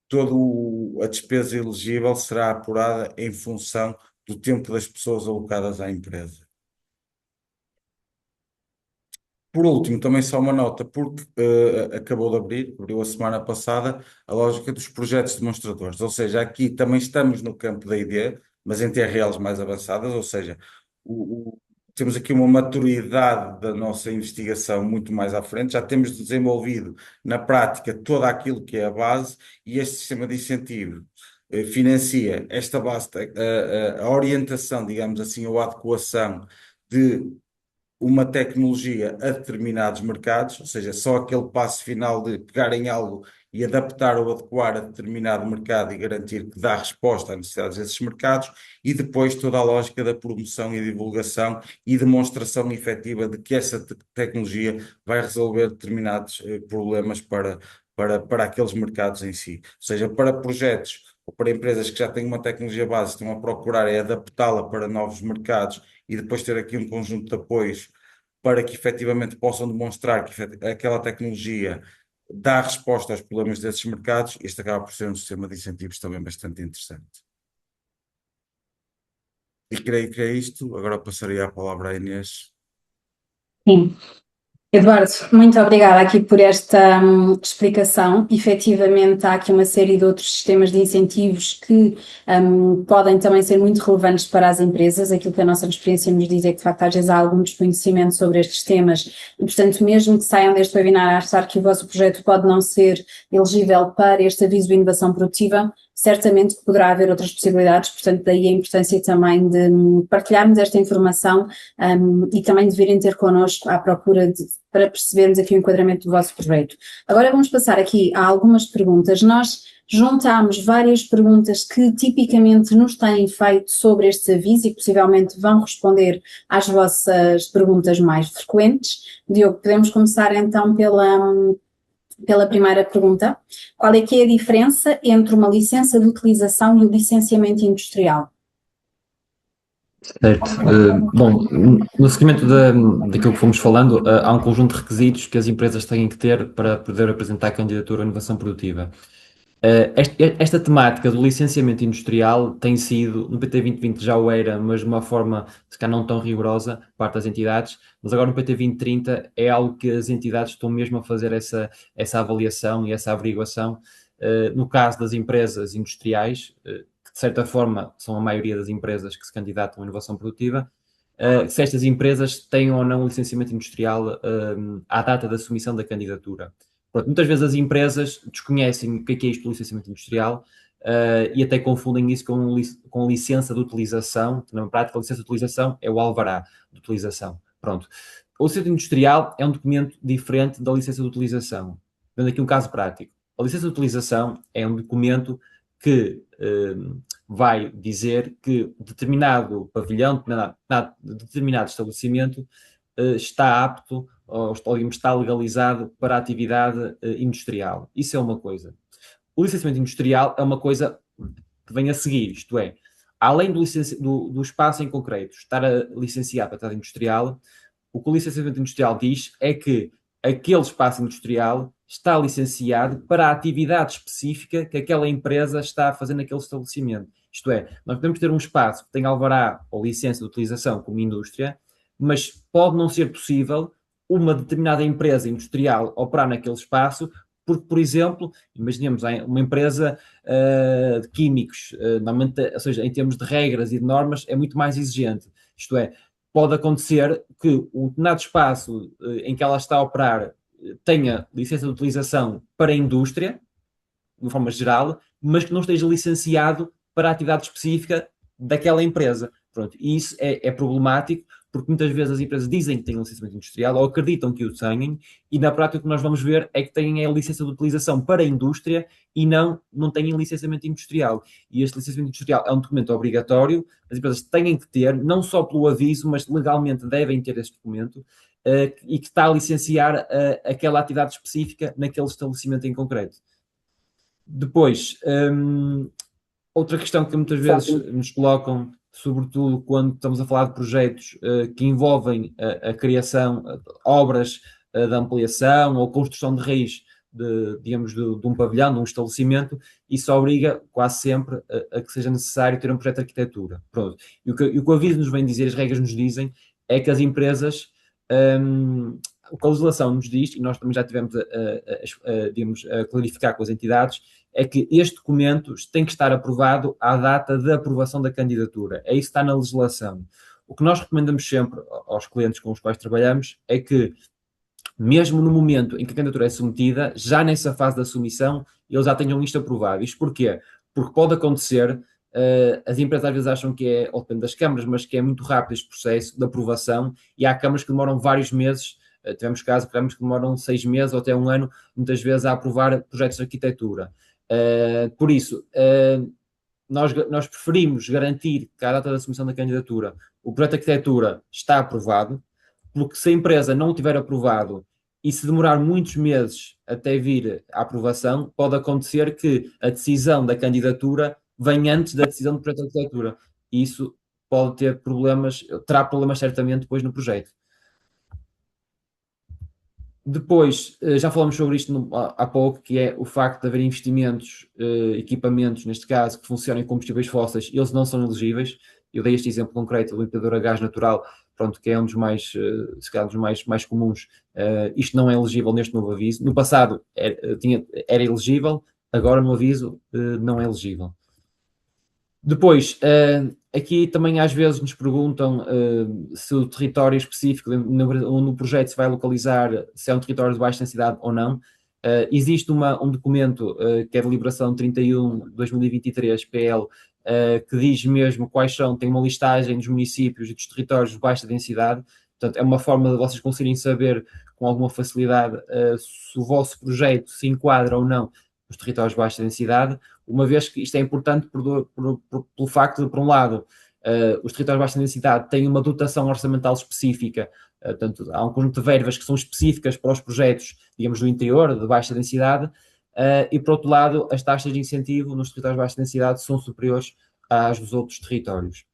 toda a despesa elegível será apurada em função do tempo das pessoas alocadas à empresa. Por último, também só uma nota, porque acabou de abriu a semana passada, a lógica dos projetos demonstradores. Ou seja, aqui também estamos no campo da ideia, mas em TRLs mais avançadas, ou seja, temos aqui uma maturidade da nossa investigação muito mais à frente, já temos desenvolvido na prática todo aquilo que é a base e este sistema de incentivo financia esta base, a orientação, digamos assim, ou a adequação de uma tecnologia a determinados mercados, ou seja, só aquele passo final de pegar em algo e adaptar ou adequar a determinado mercado e garantir que dá resposta às necessidades desses mercados, e depois toda a lógica da promoção e divulgação e demonstração efetiva de que essa tecnologia vai resolver determinados problemas para aqueles mercados em si. Ou seja, para projetos ou para empresas que já têm uma tecnologia base, estão a procurar é adaptá-la para novos mercados e depois ter aqui um conjunto de apoios para que efetivamente possam demonstrar que aquela tecnologia dá resposta aos problemas desses mercados, este acaba por ser um sistema de incentivos também bastante interessante. E creio que é isto. Agora passaria a palavra à Inês. Sim. Eduardo, muito obrigada aqui por esta explicação. Efetivamente, há aqui uma série de outros sistemas de incentivos que podem também ser muito relevantes para as empresas. Aquilo que a nossa experiência nos diz é que, de facto, às vezes há algum desconhecimento sobre estes temas e, portanto, mesmo que saiam deste webinar a achar que o vosso projeto pode não ser elegível para este aviso de inovação produtiva, certamente poderá haver outras possibilidades, portanto, daí a importância também de partilharmos esta informação e também de virem ter connosco à procura para percebermos aqui o enquadramento do vosso projeto. Agora vamos passar aqui a algumas perguntas. Nós juntámos várias perguntas que tipicamente nos têm feito sobre estes avisos e possivelmente vão responder às vossas perguntas mais frequentes. Diogo, podemos começar então pela primeira pergunta. Qual é que é a diferença entre uma licença de utilização e o licenciamento industrial? Certo. Bom, no seguimento daquilo que fomos falando, há um conjunto de requisitos que as empresas têm que ter para poder apresentar candidatura à inovação produtiva. Esta temática do licenciamento industrial tem sido, no PT 2020 já o era, mas de uma forma, se calhar não tão rigorosa, por parte das entidades, mas agora no PT 2030 é algo que as entidades estão mesmo a fazer essa avaliação e essa averiguação. No caso das empresas industriais, que de certa forma são a maioria das empresas que se candidatam à inovação produtiva, se estas empresas têm ou não licenciamento industrial à data da submissão da candidatura. Pronto, muitas vezes as empresas desconhecem o que é isto do licenciamento industrial e até confundem isso com licença de utilização, que na prática a licença de utilização é o alvará de utilização. Pronto. O licenciamento industrial é um documento diferente da licença de utilização. Dando aqui um caso prático. A licença de utilização é um documento que vai dizer que determinado pavilhão, determinado estabelecimento está apto ou está legalizado para a atividade industrial. Isso é uma coisa. O licenciamento industrial é uma coisa que vem a seguir, isto é, além do espaço em concreto estar licenciado para a atividade industrial, o que o licenciamento industrial diz é que aquele espaço industrial está licenciado para a atividade específica que aquela empresa está a fazer naquele estabelecimento. Isto é, nós podemos ter um espaço que tem alvará ou licença de utilização como indústria, mas pode não ser possível uma determinada empresa industrial operar naquele espaço, porque, por exemplo, imaginemos uma empresa de químicos, normalmente, ou seja, em termos de regras e de normas, é muito mais exigente. Isto é, pode acontecer que um determinado espaço em que ela está a operar tenha licença de utilização para a indústria, de uma forma geral, mas que não esteja licenciado para a atividade específica daquela empresa. Pronto, e isso é problemático, porque muitas vezes as empresas dizem que têm licenciamento industrial ou acreditam que o tenham, e na prática o que nós vamos ver é que têm a licença de utilização para a indústria e não têm licenciamento industrial. E este licenciamento industrial é um documento obrigatório, as empresas têm que ter, não só pelo aviso, mas legalmente devem ter este documento, e que está a licenciar aquela atividade específica naquele estabelecimento em concreto. Depois, outra questão que muitas vezes nos colocam, sobretudo quando estamos a falar de projetos que envolvem a criação de obras de ampliação ou construção de raiz digamos, de um pavilhão, de um estabelecimento, isso obriga quase sempre a que seja necessário ter um projeto de arquitetura. Pronto. E o que o aviso nos vem dizer, as regras nos dizem, é que as empresas, o que a legislação nos diz, e nós também já tivemos a clarificar com as entidades, é que este documento tem que estar aprovado à data de aprovação da candidatura. É isso que está na legislação. O que nós recomendamos sempre aos clientes com os quais trabalhamos é que, mesmo no momento em que a candidatura é submetida, já nessa fase da submissão, eles já tenham isto aprovado. Isto porquê? Porque pode acontecer, as empresas às vezes acham que é, ou depende das câmaras, mas que é muito rápido este processo de aprovação, e há câmaras que demoram vários meses. Tivemos casos de câmaras que demoram 6 meses ou até 1 ano, muitas vezes, a aprovar projetos de arquitetura. Por isso, nós preferimos garantir que à data da submissão da candidatura o projeto de arquitetura está aprovado, porque se a empresa não o tiver aprovado e se demorar muitos meses até vir a aprovação, pode acontecer que a decisão da candidatura venha antes da decisão do projeto de arquitetura. E isso pode ter problemas, terá problemas certamente depois no projeto. Depois, já falamos sobre isto há pouco, que é o facto de haver investimentos, equipamentos, neste caso, que funcionam em combustíveis fósseis, eles não são elegíveis. Eu dei este exemplo concreto, o limpador a gás natural, pronto, que é um dos mais, se calhar, dos mais comuns. Isto não é elegível neste novo aviso. No passado era elegível, agora no aviso não é elegível. Depois, aqui também às vezes nos perguntam se o território específico onde o projeto se vai localizar, se é um território de baixa densidade ou não. Existe um documento que é de Deliberação 31/2023, PL, que diz mesmo quais são, tem uma listagem dos municípios e dos territórios de baixa densidade. Portanto, é uma forma de vocês conseguirem saber com alguma facilidade se o vosso projeto se enquadra ou não nos territórios de baixa densidade, uma vez que isto é importante pelo facto de, por um lado, os territórios de baixa densidade têm uma dotação orçamental específica, portanto, há um conjunto de verbas que são específicas para os projetos, digamos, do interior, de baixa densidade, e, por outro lado, as taxas de incentivo nos territórios de baixa densidade são superiores às dos outros territórios.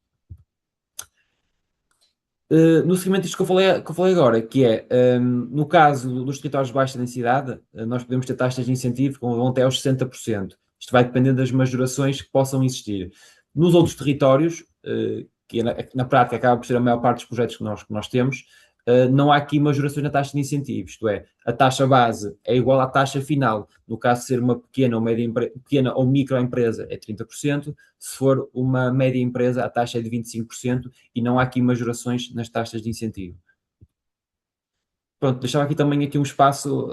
No seguimento disto que eu falei agora, que é, no caso dos territórios de baixa densidade, nós podemos ter taxas de incentivo que vão até aos 60%. Isto vai depender das majorações que possam existir. Nos outros territórios, que na prática acaba por ser a maior parte dos projetos que nós temos, não há aqui majorações na taxa de incentivo, isto é, a taxa base é igual à taxa final. No caso de ser uma pequena ou microempresa é 30%, se for uma média empresa a taxa é de 25% e não há aqui majorações nas taxas de incentivo. Pronto, deixava aqui também um espaço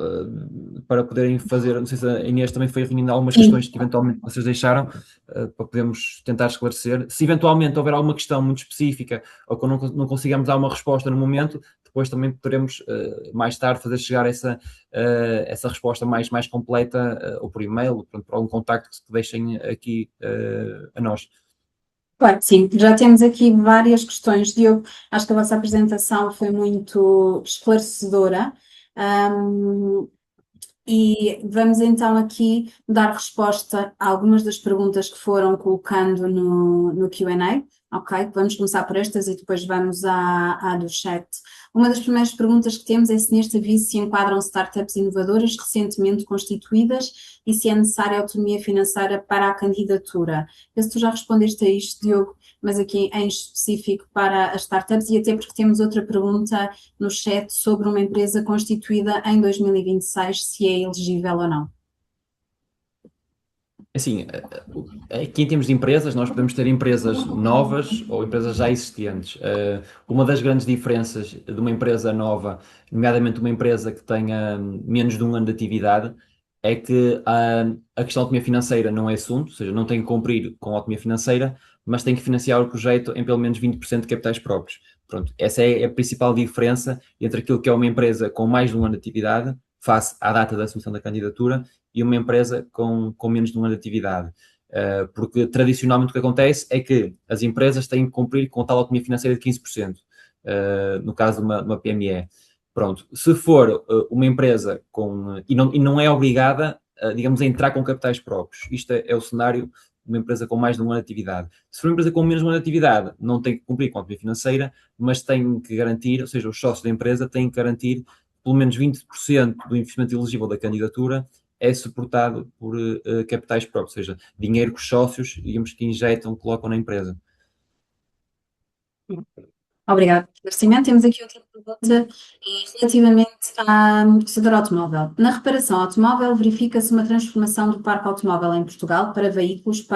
para poderem fazer, não sei se a Inês também foi reunindo algumas questões que eventualmente vocês deixaram, para podermos tentar esclarecer. Se eventualmente houver alguma questão muito específica ou que não consigamos dar uma resposta no momento, depois também poderemos mais tarde fazer chegar essa resposta mais completa ou por e-mail, por algum contacto que deixem aqui a nós. Claro que sim, já temos aqui várias questões, Diogo. Acho que a vossa apresentação foi muito esclarecedora. E vamos então aqui dar resposta a algumas das perguntas que foram colocando no Q&A, ok? Vamos começar por estas e depois vamos à do chat. Uma das primeiras perguntas que temos é se neste aviso se enquadram startups inovadoras recentemente constituídas e se é necessária autonomia financeira para a candidatura. Eu sei que tu já respondeste a isto, Diogo, mas aqui em específico para as startups, e até porque temos outra pergunta no chat sobre uma empresa constituída em 2026, se é elegível ou não. Assim, aqui em termos de empresas, nós podemos ter empresas novas ou empresas já existentes. Uma das grandes diferenças de uma empresa nova, nomeadamente uma empresa que tenha menos de um ano de atividade, é que a questão da autonomia financeira não é assunto, ou seja, não tem que cumprir com a autonomia financeira, mas tem que financiar o projeto em pelo menos 20% de capitais próprios. Pronto, essa é a principal diferença entre aquilo que é uma empresa com mais de um ano de atividade, face à data da submissão da candidatura, e uma empresa com menos de um ano de atividade. Porque tradicionalmente o que acontece é que as empresas têm que cumprir com tal autonomia financeira de 15%, no caso de uma PME. Pronto, se for uma empresa e não é obrigada, digamos, a entrar com capitais próprios. Isto é o cenário de uma empresa com mais de um ano de atividade. Se for uma empresa com menos de um ano de atividade, não tem que cumprir com a autonomia financeira, mas tem que garantir, ou seja, os sócios da empresa têm que garantir pelo menos 20% do investimento elegível da candidatura é suportado por capitais próprios, ou seja, dinheiro que os sócios, digamos, que injetam, colocam na empresa. Obrigada pelo esclarecimento. Temos aqui outra pergunta relativamente ao setor automóvel. Na reparação automóvel, verifica-se uma transformação do parque automóvel em Portugal para veículos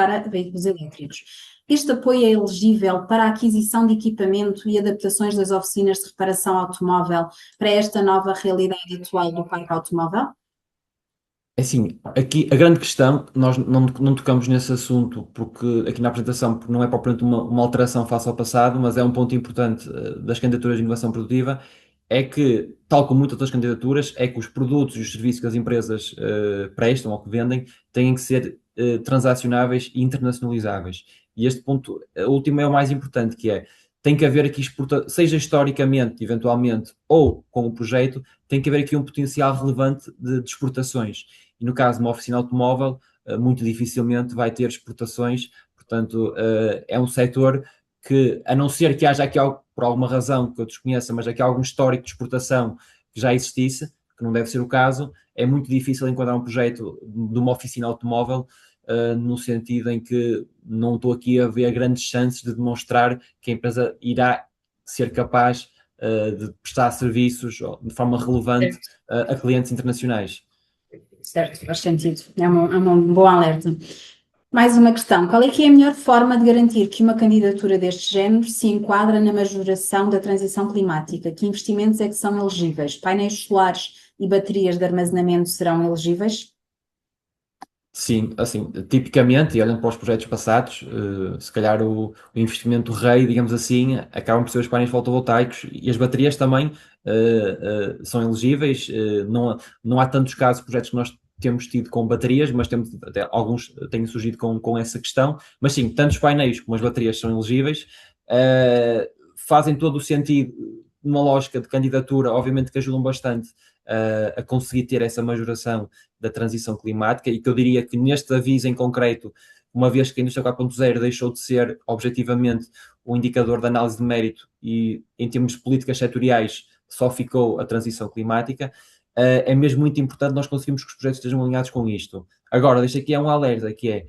elétricos. Este apoio é elegível para a aquisição de equipamento e adaptações das oficinas de reparação automóvel para esta nova realidade atual do parque automóvel? Assim, aqui a grande questão, nós não tocamos nesse assunto porque aqui na apresentação porque não é propriamente uma alteração face ao passado, mas é um ponto importante das candidaturas de inovação produtiva, é que, tal como muitas outras candidaturas, é que os produtos e os serviços que as empresas prestam ou que vendem têm que ser transacionáveis e internacionalizáveis. E este ponto último é o mais importante, que é tem que haver aqui, seja historicamente, eventualmente, ou com o projeto, tem que haver aqui um potencial relevante de exportações. E no caso de uma oficina automóvel, muito dificilmente vai ter exportações, portanto, é um setor que, a não ser que haja aqui algo, por alguma razão que eu desconheça, mas aqui algum histórico de exportação que já existisse, que não deve ser o caso, é muito difícil encontrar um projeto de uma oficina automóvel, no sentido em que não estou aqui a ver grandes chances de demonstrar que a empresa irá ser capaz de prestar serviços de forma relevante a clientes internacionais. Certo, faz sentido. É um bom alerta. Mais uma questão. Qual é que é a melhor forma de garantir que uma candidatura deste género se enquadra na majoração da transição climática? Que investimentos é que são elegíveis? Painéis solares e baterias de armazenamento serão elegíveis? Sim, assim, tipicamente, e olhando para os projetos passados, se calhar o investimento rei, digamos assim, acabam por ser os painéis fotovoltaicos e as baterias também são elegíveis. Não há tantos casos de projetos que nós temos tido com baterias, mas temos até alguns têm surgido com essa questão. Mas sim, tanto os painéis como as baterias são elegíveis, fazem todo o sentido numa lógica de candidatura, obviamente que ajudam bastante a conseguir ter essa majoração da transição climática, e que eu diria que neste aviso em concreto, uma vez que a indústria 4.0 deixou de ser objetivamente um indicador de análise de mérito e em termos de políticas setoriais só ficou a transição climática, é mesmo muito importante nós conseguirmos que os projetos estejam alinhados com isto. Agora, deixo aqui um alerta, que é,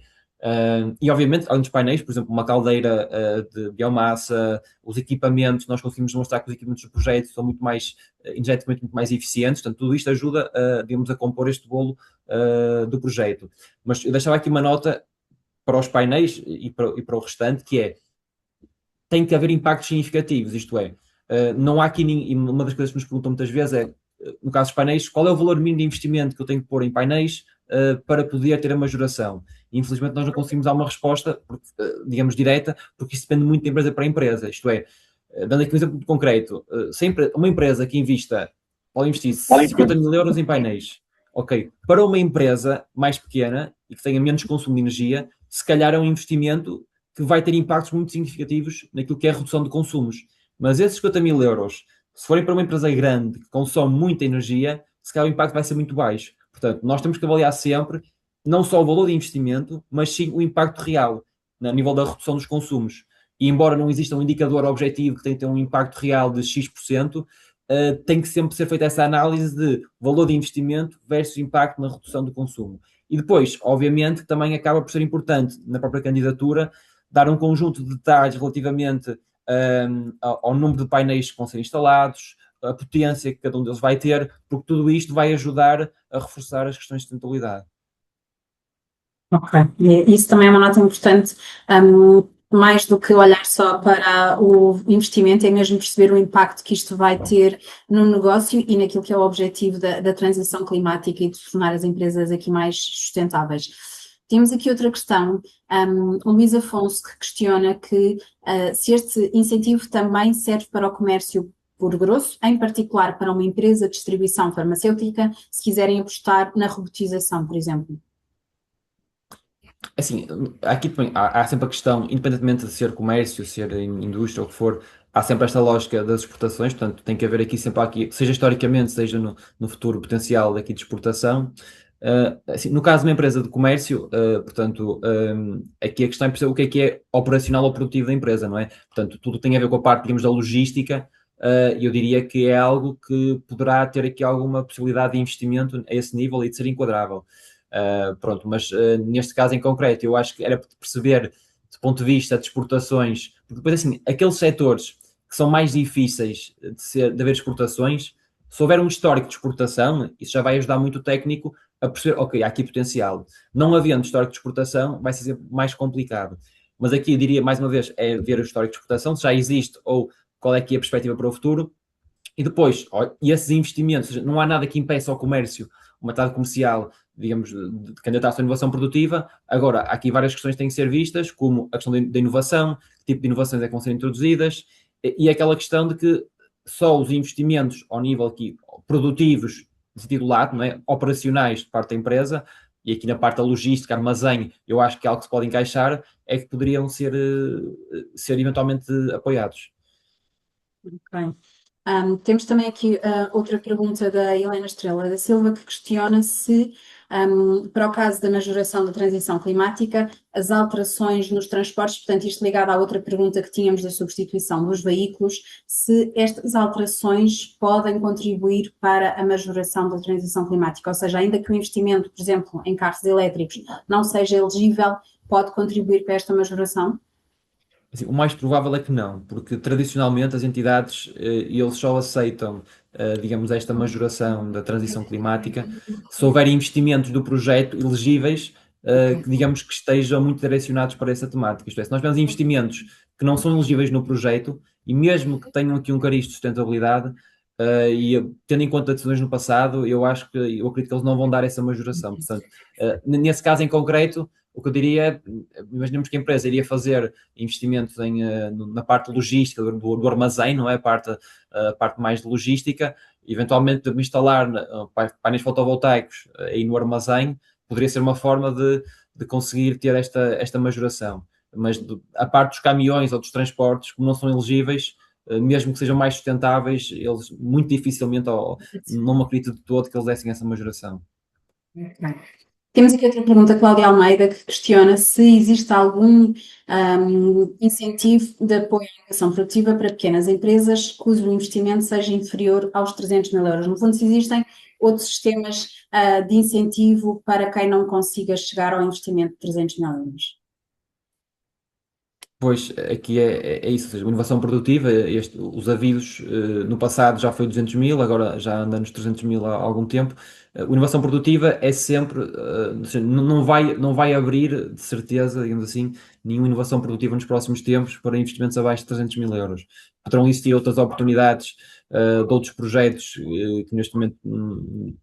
e obviamente, além dos painéis, por exemplo, uma caldeira de biomassa, os equipamentos, nós conseguimos demonstrar que os equipamentos do projeto são muito mais, energeticamente muito mais eficientes, portanto, tudo isto ajuda, digamos, a compor este bolo do projeto. Mas eu deixava aqui uma nota para os painéis e para o restante, que é, tem que haver impactos significativos, isto é, não há aqui, e uma das coisas que nos perguntam muitas vezes é, no caso dos painéis, qual é o valor mínimo de investimento que eu tenho que pôr em painéis para poder ter a majoração? Infelizmente nós não conseguimos dar uma resposta, digamos, direta, porque isso depende muito de empresa para empresa, isto é, dando aqui um exemplo muito concreto, sempre uma empresa que pode investir 50 mil euros em painéis, ok, para uma empresa mais pequena e que tenha menos consumo de energia, se calhar é um investimento que vai ter impactos muito significativos naquilo que é a redução de consumos. Mas esses 50 mil euros, se forem para uma empresa grande que consome muita energia, se calhar o impacto vai ser muito baixo. Portanto, nós temos que avaliar sempre não só o valor de investimento, mas sim o impacto real, a nível da redução dos consumos. E embora não exista um indicador objetivo que tenha que ter um impacto real de X%, tem que sempre ser feita essa análise de valor de investimento versus impacto na redução do consumo. E depois, obviamente, também acaba por ser importante na própria candidatura dar um conjunto de detalhes relativamente ao número de painéis que vão ser instalados, a potência que cada um deles vai ter, porque tudo isto vai ajudar a reforçar as questões de sustentabilidade. Ok, e isso também é uma nota importante, mais do que olhar só para o investimento, é mesmo perceber o impacto que isto vai ter no negócio e naquilo que é o objetivo da transição climática e de tornar as empresas aqui mais sustentáveis. Temos aqui outra questão, o Luís Afonso, que questiona que se este incentivo também serve para o comércio por grosso, em particular para uma empresa de distribuição farmacêutica, se quiserem apostar na robotização, por exemplo. Assim, aqui também há sempre a questão, independentemente de ser comércio, ser indústria, ou o que for, há sempre esta lógica das exportações, portanto tem que haver aqui sempre, seja historicamente, seja no futuro potencial daqui de exportação. Assim, no caso de uma empresa de comércio, portanto, aqui a questão é perceber o que é operacional ou produtivo da empresa, não é? Portanto, tudo tem a ver com a parte, digamos, da logística, e eu diria que é algo que poderá ter aqui alguma possibilidade de investimento a esse nível e de ser enquadrável. Pronto, mas neste caso em concreto, eu acho que era perceber, do ponto de vista de exportações, porque depois assim, aqueles setores que são mais difíceis de haver exportações, se houver um histórico de exportação, isso já vai ajudar muito o técnico a perceber, ok, há aqui potencial. Não havendo histórico de exportação, vai ser mais complicado. Mas aqui eu diria, mais uma vez, é ver o histórico de exportação, se já existe ou qual é que é a perspectiva para o futuro. E depois, e esses investimentos, não há nada que impeça ao comércio, uma atividade comercial, digamos, de candidatar-se à inovação produtiva. Agora, há aqui várias questões que têm que ser vistas, como a questão da inovação, que tipo de inovações é que vão ser introduzidas, e aquela questão de que só os investimentos ao nível aqui produtivos, de sentido lato, não é? Operacionais de parte da empresa, e aqui na parte da logística, armazém, eu acho que é algo que se pode encaixar, é que poderiam ser eventualmente apoiados. Ok. Temos também aqui outra pergunta da Helena Estrela da Silva, que questiona se, para o caso da majoração da transição climática, as alterações nos transportes, portanto, isto ligado à outra pergunta que tínhamos da substituição dos veículos, se estas alterações podem contribuir para a majoração da transição climática, ou seja, ainda que o investimento, por exemplo, em carros elétricos não seja elegível, pode contribuir para esta majoração? Assim, o mais provável é que não, porque tradicionalmente as entidades eles só aceitam, digamos, esta majoração da transição climática se houver investimentos do projeto elegíveis, que digamos que estejam muito direcionados para essa temática. Isto é, se nós temos investimentos que não são elegíveis no projeto e mesmo que tenham aqui um cariz de sustentabilidade, e tendo em conta decisões no passado, eu acredito que eles não vão dar essa majoração. Portanto, nesse caso em concreto, o que eu diria é, imaginemos que a empresa iria fazer investimentos na parte logística do armazém, não é? A parte mais de logística, eventualmente de instalar painéis fotovoltaicos aí no armazém, poderia ser uma forma de conseguir ter esta majoração. Mas a parte dos caminhões ou dos transportes, como não são elegíveis, mesmo que sejam mais sustentáveis, eles muito dificilmente, ou não me acredito de todo que eles dessem essa majoração. Temos aqui outra pergunta, Cláudia Almeida, que questiona se existe algum incentivo de apoio à inovação produtiva para pequenas empresas cujo investimento seja inferior aos 300 mil euros. No fundo, se existem outros sistemas de incentivo para quem não consiga chegar ao investimento de 300 mil euros. Pois, aqui é isso, ou seja, inovação produtiva, os avisos no passado já foi 200 mil, agora já anda nos 300 mil há algum tempo. A inovação produtiva é sempre, ou seja, não vai abrir, de certeza, digamos assim, nenhuma inovação produtiva nos próximos tempos para investimentos abaixo de 300 mil euros. Poderão existir outras oportunidades de outros projetos que neste momento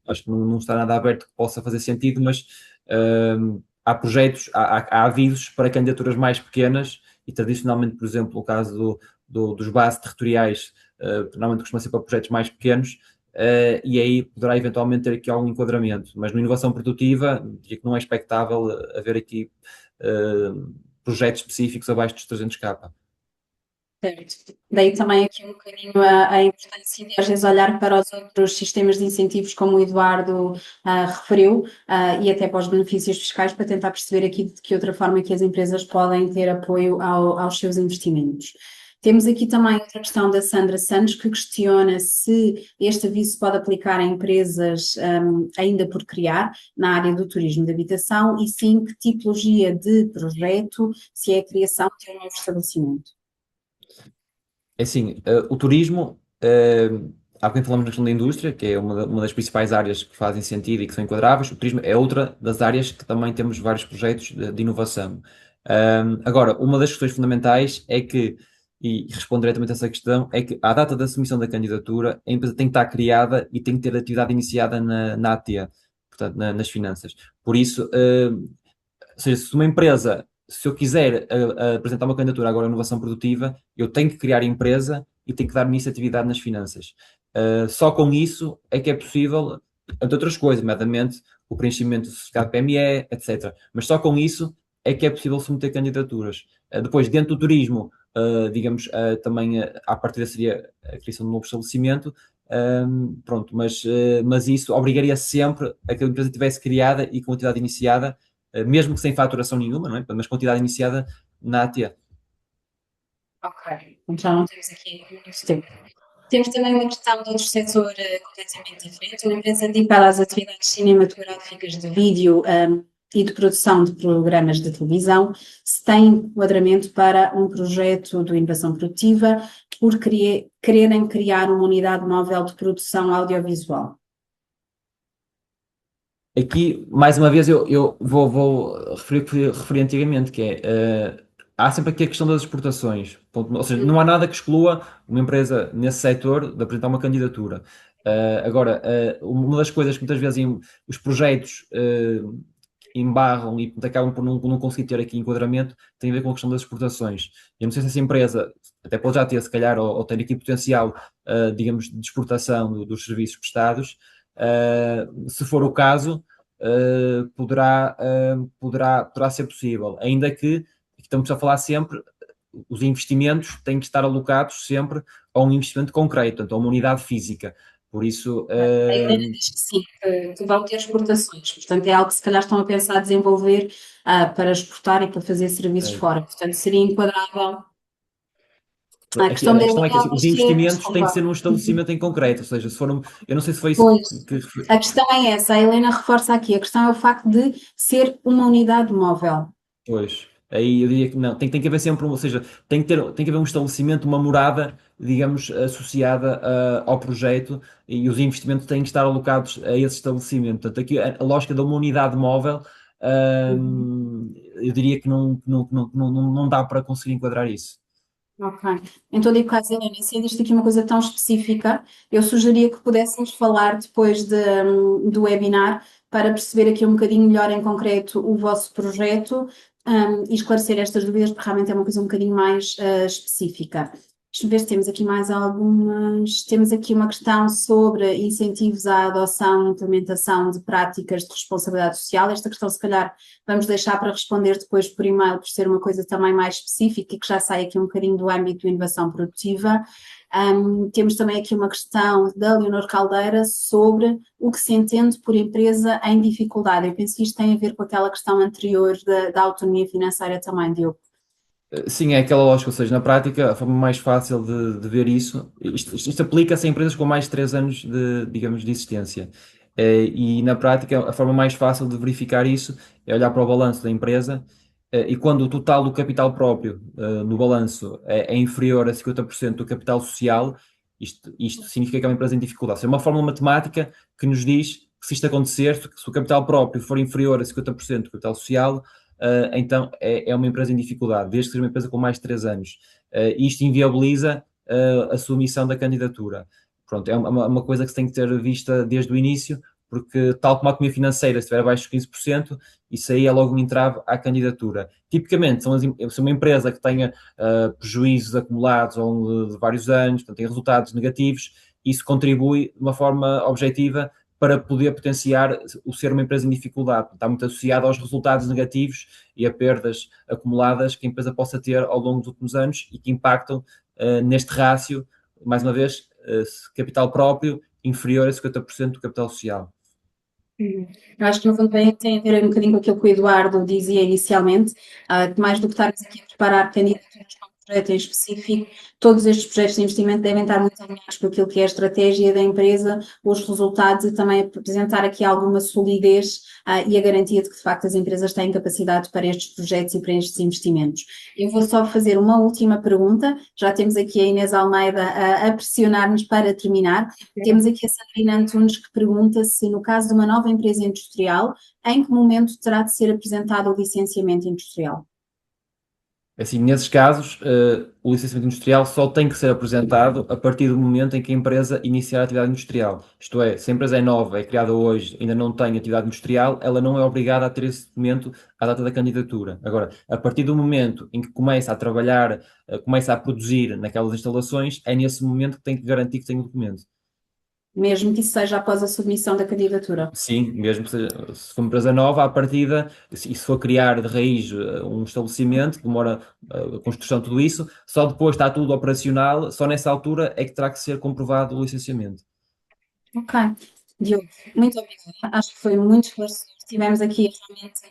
acho que não está nada aberto que possa fazer sentido, mas há projetos, há avisos para candidaturas mais pequenas e tradicionalmente, por exemplo, o caso dos bases territoriais, normalmente costuma ser para projetos mais pequenos, e aí poderá eventualmente ter aqui algum enquadramento. Mas na inovação produtiva, diria que não é expectável haver aqui projetos específicos abaixo dos 300k. Certo. Daí também aqui um bocadinho a importância de às vezes olhar para os outros sistemas de incentivos, como o Eduardo referiu, e até para os benefícios fiscais, para tentar perceber aqui de que outra forma que as empresas podem ter apoio aos seus investimentos. Temos aqui também outra questão da Sandra Santos, que questiona se este aviso pode aplicar a empresas ainda por criar na área do turismo de habitação e sim que tipologia de projeto, se é a criação de um novo estabelecimento. É assim, o turismo, há quem falamos na questão da indústria, que é uma das principais áreas que fazem sentido e que são enquadráveis. O turismo é outra das áreas que também temos vários projetos de inovação. Agora, uma das questões fundamentais é que, e responder diretamente a essa questão, é que à data da submissão da candidatura, a empresa tem que estar criada e tem que ter atividade iniciada na AT, portanto, nas finanças. Por isso, ou seja, se uma empresa, se eu quiser apresentar uma candidatura agora à inovação produtiva, eu tenho que criar empresa e tenho que dar atividade nas finanças. Só com isso é que é possível, entre outras coisas, nomeadamente o preenchimento do certificado PME, etc. Mas só com isso é que é possível submeter candidaturas. Depois, dentro do turismo, digamos, também à partida seria a criação de um novo estabelecimento, pronto, mas isso obrigaria sempre a que a empresa tivesse criada e com atividade iniciada, mesmo que sem faturação nenhuma, não é? Mas quantidade iniciada na AT. Ok, então já não temos aqui muito tempo. Temos também uma questão de outro setor completamente diferente, uma empresa dedicada às atividades cinematográficas de vídeo e de produção de programas de televisão, se tem enquadramento para um projeto de inovação produtiva por quererem criar uma unidade móvel de produção audiovisual. Aqui, mais uma vez, eu vou referir o que referi antigamente, que é, há sempre aqui a questão das exportações. Ou seja, não há nada que exclua uma empresa nesse setor de apresentar uma candidatura. Agora, uma das coisas que muitas vezes os projetos embarram e acabam por não conseguir ter aqui enquadramento tem a ver com a questão das exportações. Eu não sei se essa empresa, até pode já ter, se calhar, ou ter aqui potencial, digamos, de exportação dos serviços prestados. Se for o caso, poderá ser possível, ainda que estamos a falar sempre os investimentos têm que estar alocados sempre a um investimento concreto, portanto, a uma unidade física. Por isso, A Helena diz que sim, que vão ter exportações, portanto é algo que se calhar estão a pensar desenvolver para exportar e para fazer serviços fora, portanto seria enquadrável. A questão a da questão é que Helena assim, os diz que é, investimentos têm que ser desculpa, num estabelecimento em concreto, ou seja, se for eu não sei se foi isso pois, que a questão é essa, a Helena reforça aqui, a questão é o facto de ser uma unidade móvel. pois, aí eu diria que não, tem que haver sempre, ou seja, tem que haver um estabelecimento, uma morada, digamos, associada ao projeto e os investimentos têm que estar alocados a esse estabelecimento. Portanto, aqui a lógica de uma unidade móvel, eu diria que não dá para conseguir enquadrar isso. Ok. Em todo o caso, Helena, sendo isto aqui uma coisa tão específica, eu sugeria que pudéssemos falar depois do webinar para perceber aqui um bocadinho melhor em concreto o vosso projeto, e esclarecer estas dúvidas, porque realmente é uma coisa um bocadinho mais específica. Deixa-me ver se temos aqui mais algumas. Temos aqui uma questão sobre incentivos à adoção e implementação de práticas de responsabilidade social. Esta questão, se calhar, vamos deixar para responder depois por e-mail, por ser uma coisa também mais específica e que já sai aqui um bocadinho do âmbito de inovação produtiva. Temos também aqui uma questão da Leonor Caldeira sobre o que se entende por empresa em dificuldade. Eu penso que isto tem a ver com aquela questão anterior da autonomia financeira também, Diogo. Sim, é aquela lógica, ou seja, na prática, a forma mais fácil de ver isso, isto aplica-se a empresas com mais de 3 anos digamos, de existência. E na prática, a forma mais fácil de verificar isso é olhar para o balanço da empresa, e quando o total do capital próprio, no balanço é inferior a 50% do capital social, isto significa que é uma empresa em dificuldade. Ou seja, é uma fórmula matemática que nos diz que se isto acontecer, se o capital próprio for inferior a 50% do capital social, então é uma empresa em dificuldade, desde que seja uma empresa com mais de 3 anos. Isto inviabiliza a submissão da candidatura. Pronto, é uma coisa que se tem que ter vista desde o início, porque tal como a economia financeira, se estiver abaixo de 15%, isso aí é logo um entrave à candidatura. Tipicamente, se uma empresa que tenha prejuízos acumulados ao longo de vários anos, portanto, tem resultados negativos, isso contribui de uma forma objetiva para poder potenciar o ser uma empresa em dificuldade. Está muito associado aos resultados negativos e a perdas acumuladas que a empresa possa ter ao longo dos últimos anos e que impactam neste rácio, mais uma vez, capital próprio inferior a 50% do capital social. Eu acho que no fundo tem a ver um bocadinho com aquilo que o Eduardo dizia inicialmente, que mais do que estarmos aqui a preparar candidaturas para um projeto em específico, todos estes projetos de investimento devem estar muito alinhados com aquilo que é a estratégia da empresa, os resultados e também apresentar aqui alguma solidez e a garantia de que de facto as empresas têm capacidade para estes projetos e para estes investimentos. Eu vou só fazer uma última pergunta, já temos aqui a Inês Almeida a pressionar-nos para terminar. Temos aqui a Sandrina Antunes que pergunta se no caso de uma nova empresa industrial, em que momento terá de ser apresentado o licenciamento industrial? Assim, nesses casos, o licenciamento industrial só tem que ser apresentado a partir do momento em que a empresa iniciar a atividade industrial. Isto é, se a empresa é nova, é criada hoje, ainda não tem atividade industrial, ela não é obrigada a ter esse documento à data da candidatura. Agora, a partir do momento em que começa a trabalhar, começa a produzir naquelas instalações, é nesse momento que tem que garantir que tem o documento. Mesmo que isso seja após a submissão da candidatura. Sim, mesmo que se for uma empresa nova, à partida, e se for criar de raiz um estabelecimento, demora a construção, tudo isso, só depois está tudo operacional, só nessa altura é que terá que ser comprovado o licenciamento. Ok. Diogo, muito obrigada. Acho que foi muito esclarecedor. Tivemos aqui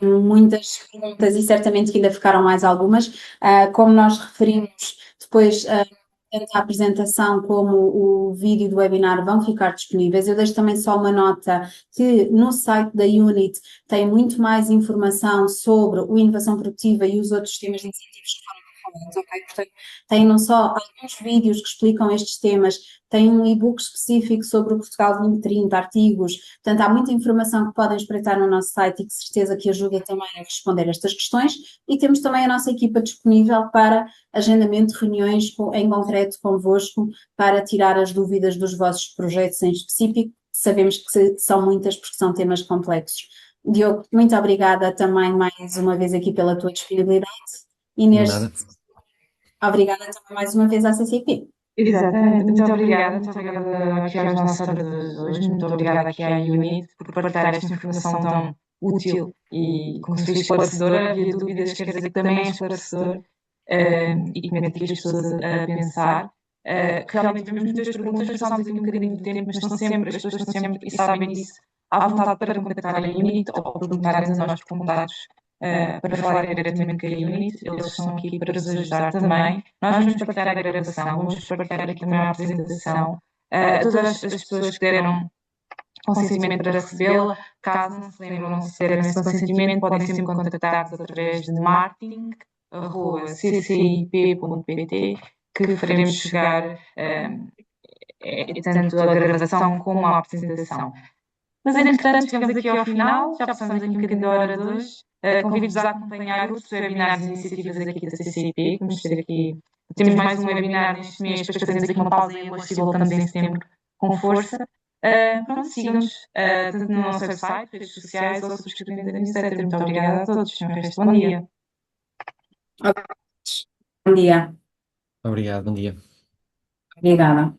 realmente muitas perguntas e certamente que ainda ficaram mais algumas. Como nós referimos, depois tanto a apresentação como o vídeo do webinar vão ficar disponíveis. Eu deixo também só uma nota que no site da Unit tem muito mais informação sobre o inovação produtiva e os outros temas de incentivos que foram falados, ok? Portanto, tem não só alguns vídeos que explicam estes temas, tem um e-book específico sobre o Portugal 2030, artigos, portanto há muita informação que podem espreitar no nosso site e que certeza que ajuda também a responder estas questões e temos também a nossa equipa disponível para agendamento de reuniões em concreto convosco para tirar as dúvidas dos vossos projetos em específico, sabemos que são muitas porque são temas complexos. Diogo, muito obrigada também mais uma vez aqui pela tua disponibilidade. Inês, Nada. obrigada também mais uma vez à CCP. Exatamente, muito obrigada aqui aos nossos oradores hoje, muito obrigada aqui à Unit por partilhar esta informação tão útil e, como se diz, esclarecedora. Havia dúvidas, quer dizer que também é esclarecedor e que mete aqui as pessoas a pensar. Que realmente temos muitas perguntas, passámos aqui um bocadinho de tempo, mas as pessoas estão sempre, e sabem disso, à vontade para contactar a Unit ou perguntarem a nós por contatos para falar diretamente com a Unit. Eles estão aqui para vos ajudar também. Nós vamos partilhar a gravação, vamos partilhar aqui também a apresentação. Todas as pessoas que deram consentimento para recebê-la, caso não se lembram de ter esse consentimento, podem sempre contactar-nos através de marketing@ccip.pt, que faremos chegar tanto a gravação como a apresentação. Mas, entretanto, chegamos aqui ao final, já passamos aqui um bocadinho da hora de hoje. Convido-vos a acompanhar outros webinars e iniciativas aqui da CCIP. Vamos ter aqui, temos mais um webinar neste mês, depois fazemos aqui uma pausa em agosto e voltamos em setembro com força. Pronto, sigam-nos tanto no nosso website, redes sociais ou subscrevendo a newsletter. Muito obrigada a todos. Um resto de bom dia. Bom dia. Obrigado, bom dia. Obrigada.